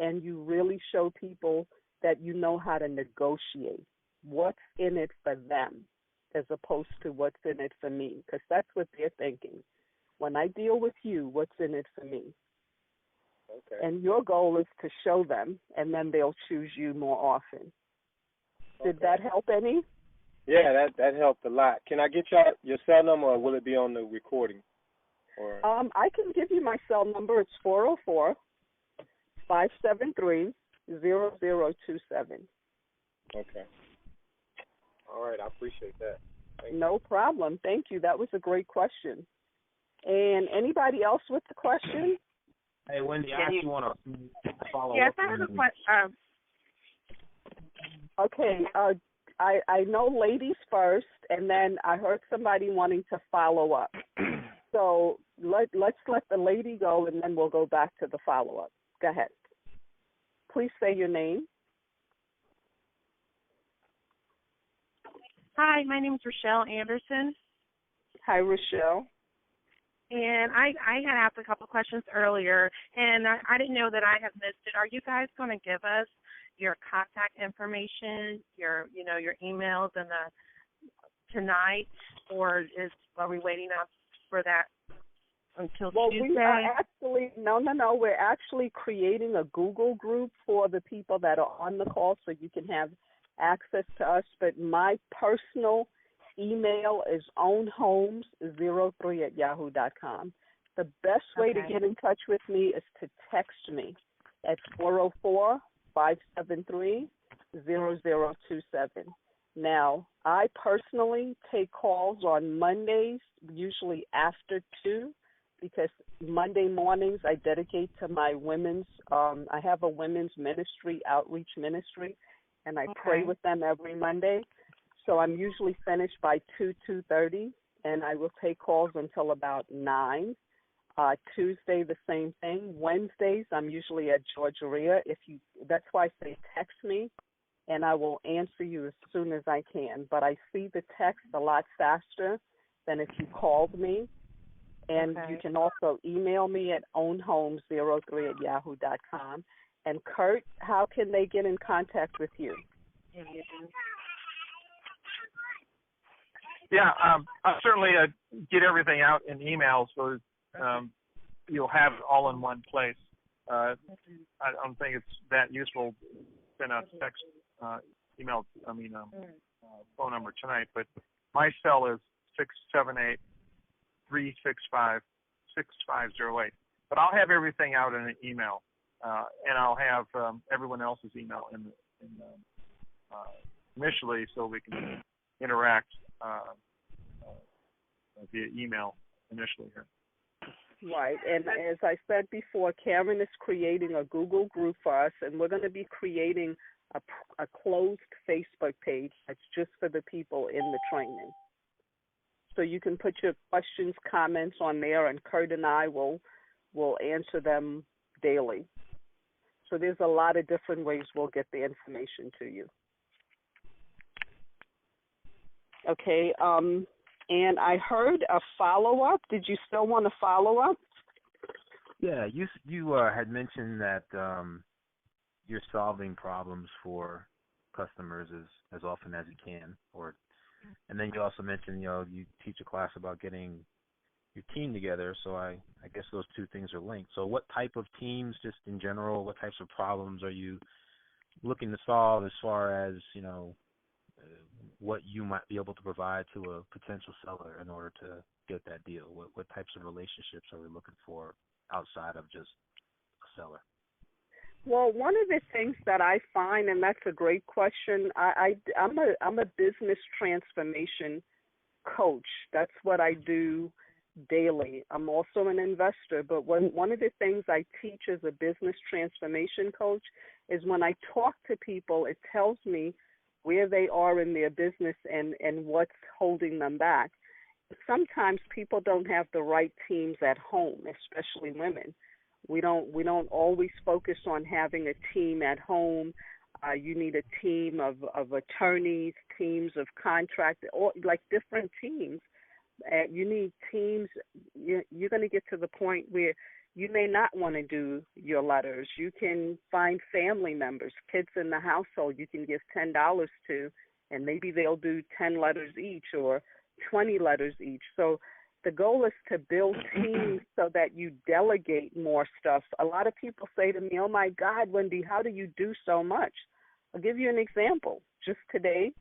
and you really show people that you know how to negotiate. What's in it for them as opposed to what's in it for me, because that's what they're thinking. When I deal with you, what's in it for me? Okay. And your goal is to show them, and then they'll choose you more often. Okay. Did that help any? Yeah, that helped a lot. Can I get your cell number, or will it be on the recording? Or I can give you my cell number. It's 404-573-0027. Okay. All right, I appreciate that. No problem. Thank you. That was a great question. And anybody else with the question? Hey, Wendy, I actually want to follow up. Yes, I have a question. Okay. I know ladies first, and then I heard somebody wanting to follow up. So let's let the lady go, and then we'll go back to the follow-up. Go ahead. Please say your name. Hi, my name is Rochelle Anderson. Hi, Rochelle. And I had asked a couple questions earlier, and I didn't know that I had missed it. Are you guys going to give us your contact information, your emails, and tonight, or are we waiting up for that until Tuesday? We are actually no. We're actually creating a Google group for the people that are on the call, so you can have access to us. But my personal email is ownhomes03@yahoo.com. The best way to get in touch with me is to text me at 404-573-0027. Now, I personally take calls on Mondays, usually after 2, because Monday mornings I dedicate to my women's, I have a women's ministry, outreach ministry, and I pray with them every Monday. So I'm usually finished by 2:30, and I will take calls until about 9. Tuesday, the same thing. Wednesdays, I'm usually at GaREIA. That's why I say text me, and I will answer you as soon as I can. But I see the text a lot faster than if you called me. And you can also email me at ownhomes03@yahoo.com. And Curt, how can they get in contact with you? Yeah, I'll certainly get everything out in email so you'll have it all in one place. I don't think it's that useful to send out text, email, phone number tonight, but my cell is 678-365-6508. But I'll have everything out in an email, and I'll have everyone else's email initially so we can interact via email initially here. Right, and as I said before, Karen is creating a Google group for us, and we're going to be creating a closed Facebook page that's just for the people in the training. So you can put your questions, comments on there, and Curt and I will answer them daily. So there's a lot of different ways we'll get the information to you. Okay, and I heard a follow-up. Did you still want to follow up? Yeah, you had mentioned that you're solving problems for customers as often as you can, and then you also mentioned you teach a class about getting your team together. So I guess those two things are linked. So what type of teams, just in general, what types of problems are you looking to solve as far as what you might be able to provide to a potential seller in order to get that deal? What types of relationships are we looking for outside of just a seller? Well, one of the things that I find, and that's a great question, I'm a business transformation coach. That's what I do daily. I'm also an investor, but one of the things I teach as a business transformation coach is when I talk to people, it tells me where they are in their business and what's holding them back. Sometimes people don't have the right teams at home, especially women. We don't always focus on having a team at home. You need a team of attorneys, teams of contract, or like different teams. You need teams. You're going to get to the point where you may not want to do your letters. You can find family members, kids in the household you can give $10 to, and maybe they'll do 10 letters each or 20 letters each. So the goal is to build teams so that you delegate more stuff. A lot of people say to me, oh, my God, Wendy, how do you do so much? I'll give you an example. Just today,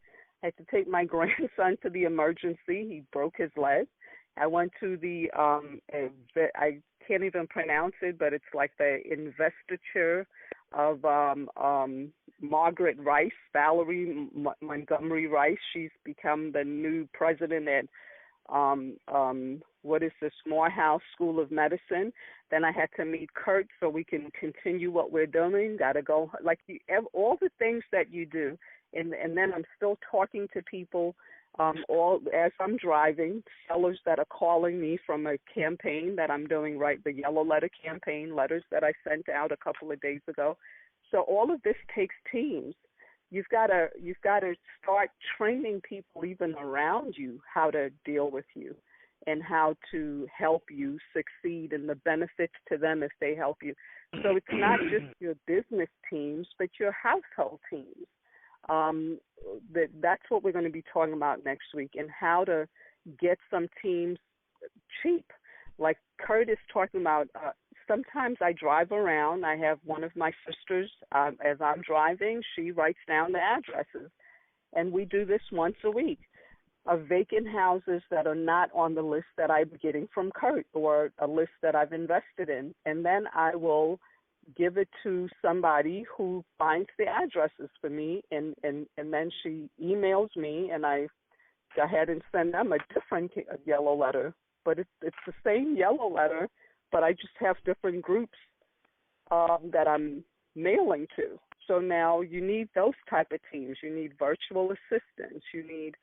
I had to take my grandson to the emergency. He broke his leg. I went to the, I can't even pronounce it, but it's like the investiture of Margaret Rice, Valerie Montgomery Rice. She's become the new president at what is this, Morehouse School of Medicine. Then I had to meet Curt so we can continue what we're doing. Got to go, like all the things that you do. And then I'm still talking to people all as I'm driving, sellers that are calling me from a campaign that I'm doing, right, the yellow letter campaign, letters that I sent out a couple of days ago. So all of this takes teams. You've got to start training people even around you how to deal with you and how to help you succeed and the benefits to them if they help you. So it's not just your business teams, but your household teams. That's what we're going to be talking about next week, and how to get some teams cheap. Like Curt is talking about, sometimes I drive around. I have one of my sisters, as I'm driving, she writes down the addresses, and we do this once a week of vacant houses that are not on the list that I'm getting from Curt or a list that I've invested in, and then I will give it to somebody who finds the addresses for me, and then she emails me, and I go ahead and send them a different yellow letter. But it's the same yellow letter, but I just have different groups that I'm mailing to. So now you need those type of teams. You need virtual assistants. You need,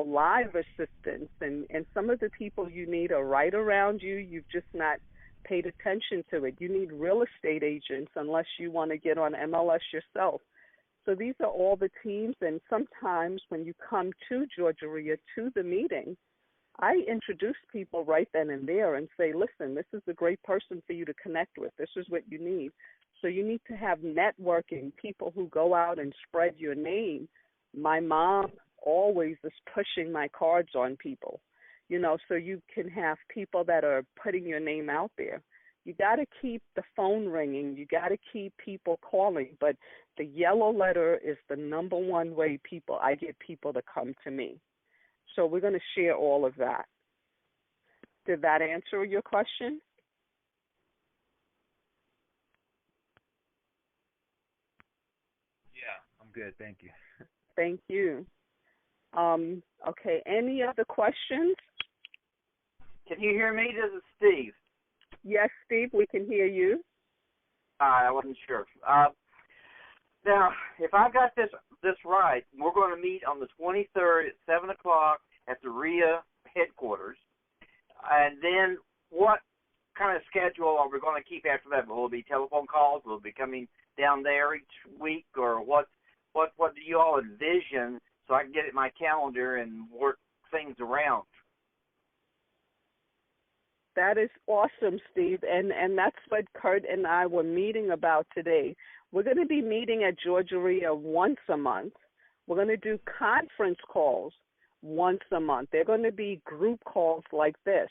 live assistants. And some of the people you need are right around you. You've just not paid attention to it. You need real estate agents unless you want to get on MLS yourself. So these are all the teams, and sometimes when you come to GaREIA, to the meeting, I introduce people right then and there and say, listen, this is a great person for you to connect with. This is what you need. So you need to have networking, people who go out and spread your name. My mom always is pushing my cards on people. So you can have people that are putting your name out there. You got to keep the phone ringing. You got to keep people calling. But the yellow letter is the number one way I get people to come to me. So we're going to share all of that. Did that answer your question? Yeah, I'm good. Thank you. Thank you. Okay, any other questions? Can you hear me? This is Steve. Yes, Steve, we can hear you. I wasn't sure. Now, if I got this right, we're going to meet on the 23rd at 7 o'clock at the GaREIA headquarters. And then what kind of schedule are we going to keep after that? Will it be telephone calls? Will it be coming down there each week, or what do you all envision so I can get it in my calendar and work things around? That is awesome, Steve, and that's what Curt and I were meeting about today. We're going to be meeting at GaREIA once a month. We're going to do conference calls once a month. They're going to be group calls like this,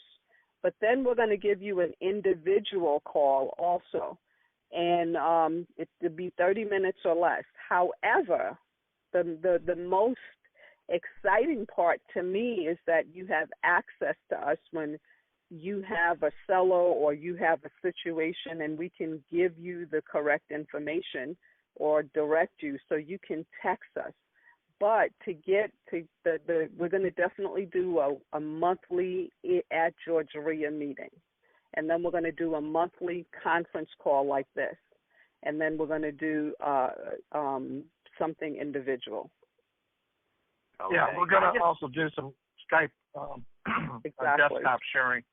but then we're going to give you an individual call also, and it could be 30 minutes or less. However, the most exciting part to me is that you have access to us when you have a seller or you have a situation, and we can give you the correct information or direct you so you can text us. But to get to we're going to definitely do a monthly at GaREIA meeting, and then we're going to do a monthly conference call like this, and then we're going to do something individual. Okay. Yeah, we're going to also do some Skype exactly. desktop sharing,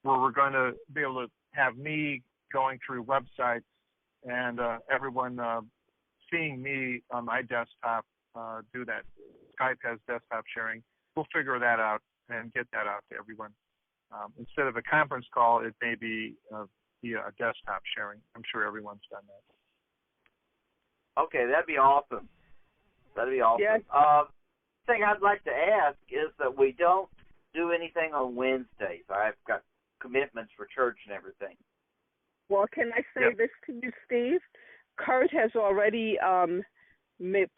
where we're going to be able to have me going through websites and everyone seeing me on my desktop do that. Skype has desktop sharing. We'll figure that out and get that out to everyone. Instead of a conference call, it may be via a desktop sharing. I'm sure everyone's done that. Okay, that'd be awesome. That'd be awesome. Yes. Thing I'd like to ask is that we don't do anything on Wednesdays. I've got commitments for church and everything. Well, can I say this to you, Steve? Curt has already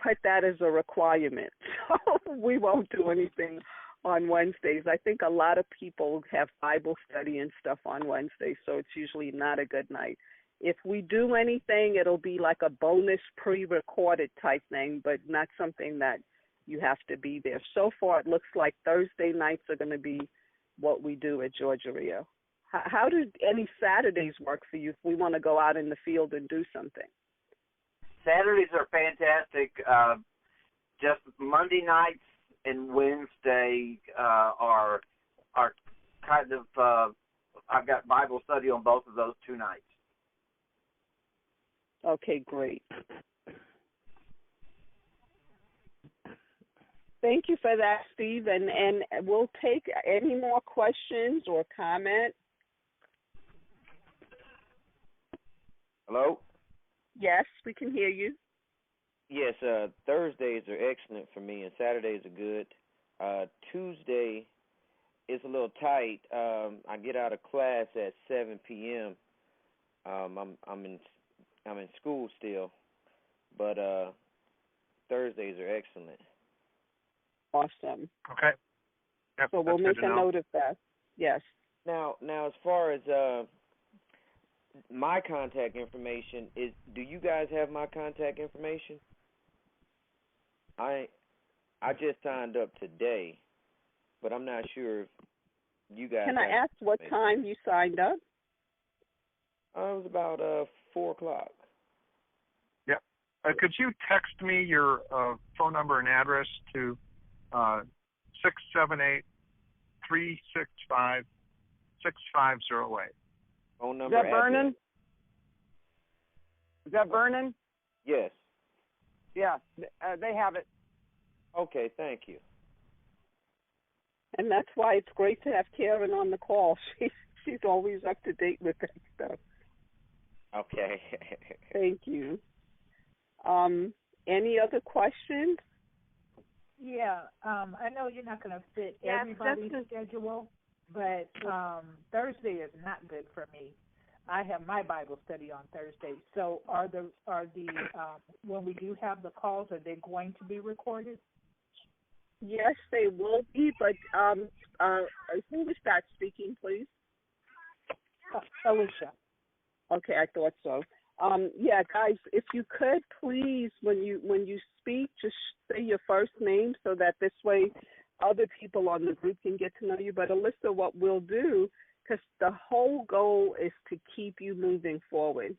put that as a requirement. So we won't do anything on Wednesdays. I think a lot of people have Bible study and stuff on Wednesdays, so it's usually not a good night. If we do anything, it'll be like a bonus pre-recorded type thing, but not something that you have to be there. So far, it looks like Thursday nights are going to be what we do at GaREIA. How do any Saturdays work for you if we want to go out in the field and do something? Saturdays are fantastic. Just Monday nights and Wednesday are kind of, I've got Bible study on both of those 2 nights. Okay, great. Thank you for that, Steve, and we'll take any more questions or comments. Hello? Yes, we can hear you. Yes, Thursdays are excellent for me, and Saturdays are good. Tuesday is a little tight. I get out of class at 7 p.m. I'm in school still, but Thursdays are excellent. Awesome. Okay. Yep, so we'll make a note of that. Yes. Now, as far as my contact information, do you guys have my contact information? I just signed up today, but I'm not sure if you guys. Can I ask what time you signed up? It was about 4 o'clock. Yeah. Could you text me your phone number and address to 678-365-6508? Phone number. Is that Vernon? Is that Vernon? Yes. Yeah, they have it. Okay, thank you. And that's why it's great to have Karen on the call. She's always up to date with that stuff. Okay. Thank you. Any other questions? Yeah, I know you're not going to fit everybody's schedule, but Thursday is not good for me. I have my Bible study on Thursday. So are the when we do have the calls, are they going to be recorded? Yes, they will be, but who was that speaking, please? Alicia. Okay, I thought so. Yeah, guys, if you could please, when you speak, just say your first name so that this way other people on the group can get to know you. But Alyssa, what we'll do, because the whole goal is to keep you moving forward.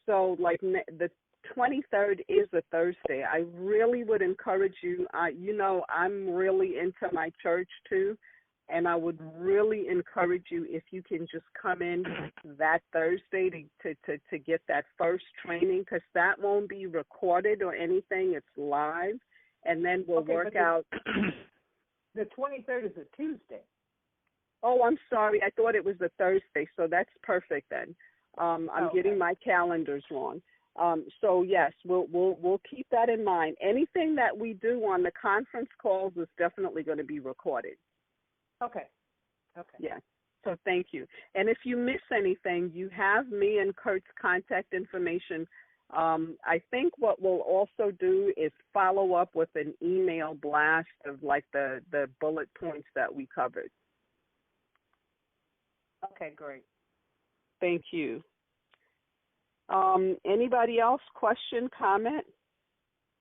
So, like the 23rd is a Thursday. I really would encourage you. I'm really into my church too. and I would really encourage you if you can just come in that Thursday to get that first training, because that won't be recorded or anything. It's live, and then we'll work out. The 23rd is a Tuesday. Oh, I'm sorry. I thought it was a Thursday, so that's perfect then. I'm getting my calendars wrong. So yes, we'll keep that in mind. Anything that we do on the conference calls is definitely going to be recorded. Okay. Yeah. So thank you. And if you miss anything, you have me and Curt's contact information. I think what we'll also do is follow up with an email blast of like the bullet points that we covered. Okay, great. Thank you. Anybody else? Question, comment?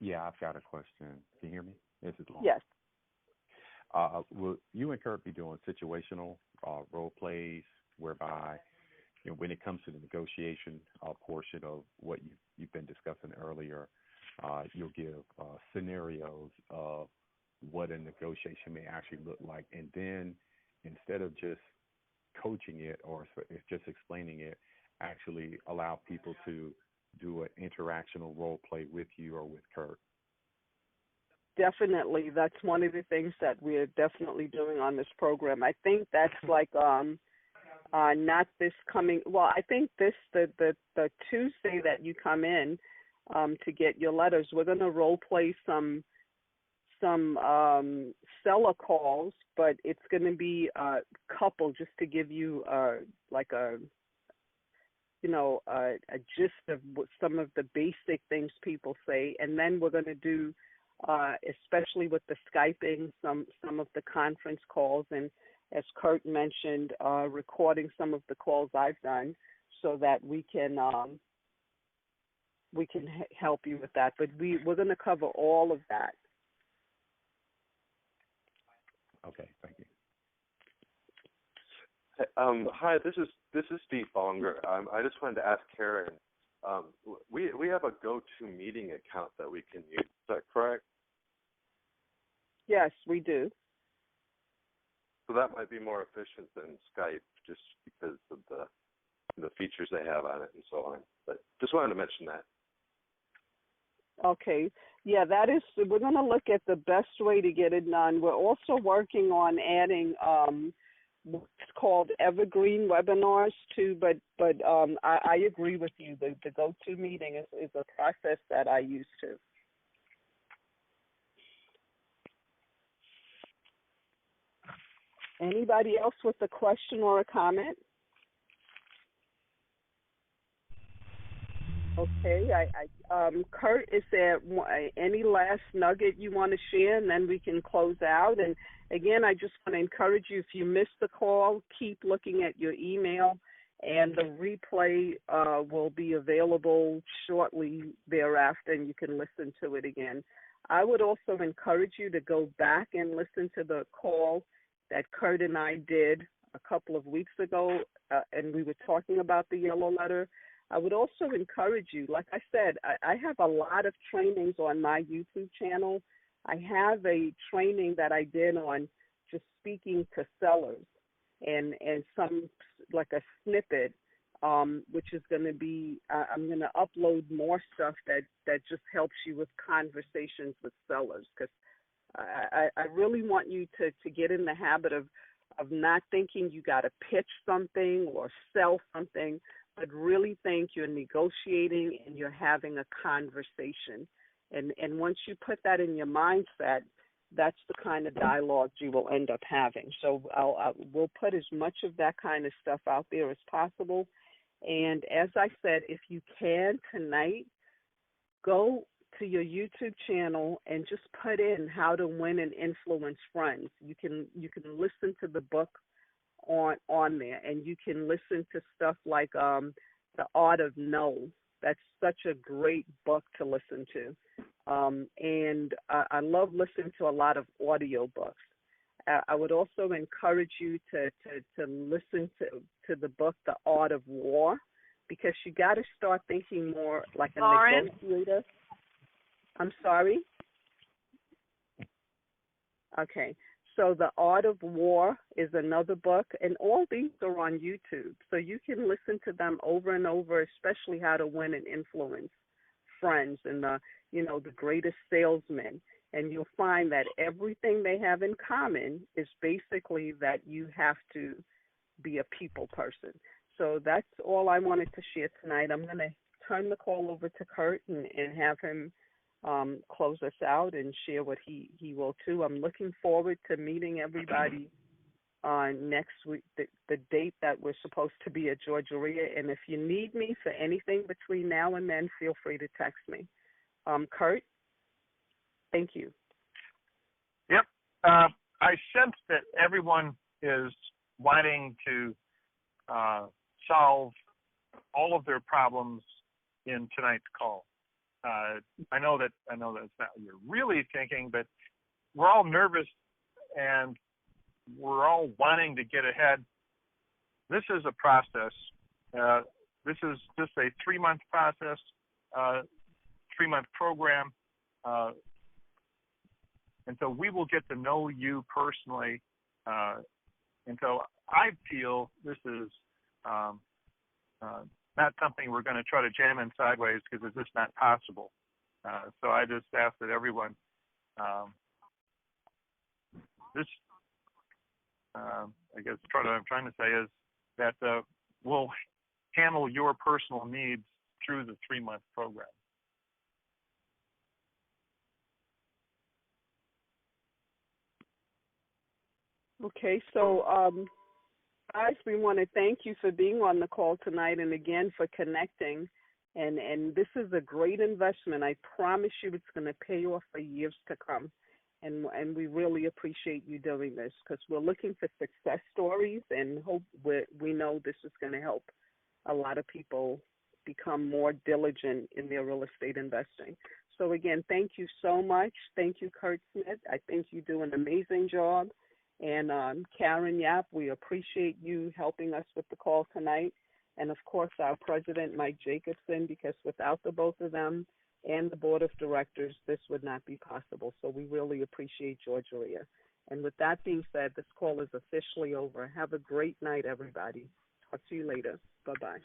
Yeah, I've got a question. Can you hear me? This is long. Yes. Will you and Curt be doing situational role plays whereby, when it comes to the negotiation portion of what you've been discussing earlier, you'll give scenarios of what a negotiation may actually look like, and then instead of just coaching it or just explaining it, actually allow people to do an interactional role play with you or with Curt? Definitely. That's one of the things that we're definitely doing on this program. I think that's like not this coming, well, I think the Tuesday that you come in to get your letters, we're going to role play some seller calls, but it's going to be a couple just to give you like a gist of what some of the basic things people say, and then we're going to do, especially with the Skyping, some of the conference calls, and as Curt mentioned, recording some of the calls I've done so that we can help you with that. But we're going to cover all of that. Okay, thank you. Hi, this is Steve Bonger. I just wanted to ask Karen. We have a GoToMeeting account that we can use. Is that correct? Yes, we do. So that might be more efficient than Skype, just because of the features they have on it and so on. But just wanted to mention that. Okay. Yeah, we're going to look at the best way to get it done. We're also working on adding what's called evergreen webinars too, but I agree with you. The GoToMeeting is a process that I use too. Anybody else with a question or a comment? Okay, Curt, is there any last nugget you want to share, and then we can close out? And again, I just want to encourage you, if you missed the call, keep looking at your email, and the replay will be available shortly thereafter, and you can listen to it again. I would also encourage you to go back and listen to the call that Curt and I did a couple of weeks ago, and we were talking about the yellow letter. I would also encourage you, like I said, I have a lot of trainings on my YouTube channel. I have a training that I did on just speaking to sellers and some, like a snippet, which is going to be, I'm going to upload more stuff that just helps you with conversations with sellers, because I really want you to get in the habit of not thinking you got to pitch something or sell something, but really think you're negotiating and you're having a conversation. And once you put that in your mindset, that's the kind of dialogue you will end up having. So we'll put as much of that kind of stuff out there as possible. And as I said, if you can tonight, go to your YouTube channel and just put in How to Win and Influence Friends. You can listen to the book on there, and you can listen to stuff like The Art of No. That's such a great book to listen to. And I love listening to a lot of audio books. I would also encourage you to listen to the book The Art of War, because you got to start thinking more like a negotiator. I'm sorry? Okay. So The Art of War is another book, and all these are on YouTube. So you can listen to them over and over, especially How to Win and Influence Friends and the Greatest Salesman. And you'll find that everything they have in common is basically that you have to be a people person. So that's all I wanted to share tonight. I'm going to turn the call over to Curt and have him close us out and share what he will too. I'm looking forward to meeting everybody next week, the date that we're supposed to be at GaREIA. And if you need me for anything between now and then, feel free to text me. Curt, thank you. Yep. I sense that everyone is wanting to solve all of their problems in tonight's call. I know that's not what you're really thinking, but we're all nervous and we're all wanting to get ahead. This is a process. This is just a 3-month process, 3-month program. And so we will get to know you personally. And so I feel this is not something we're going to try to jam in sideways because it's just not possible. So I just ask that everyone I guess what I'm trying to say is that we'll handle your personal needs through the 3-month program. Okay, so guys, we want to thank you for being on the call tonight and again for connecting. And this is a great investment. I promise you it's going to pay off for years to come. And we really appreciate you doing this because we're looking for success stories and hope we know this is going to help a lot of people become more diligent in their real estate investing. So again, thank you so much. Thank you, Curt Smith. I think you do an amazing job. And Karen Yap, we appreciate you helping us with the call tonight. And, of course, our president, Mike Jacobson, because without the both of them and the board of directors, this would not be possible. So we really appreciate GaREIA. And with that being said, this call is officially over. Have a great night, everybody. Talk to you later. Bye-bye.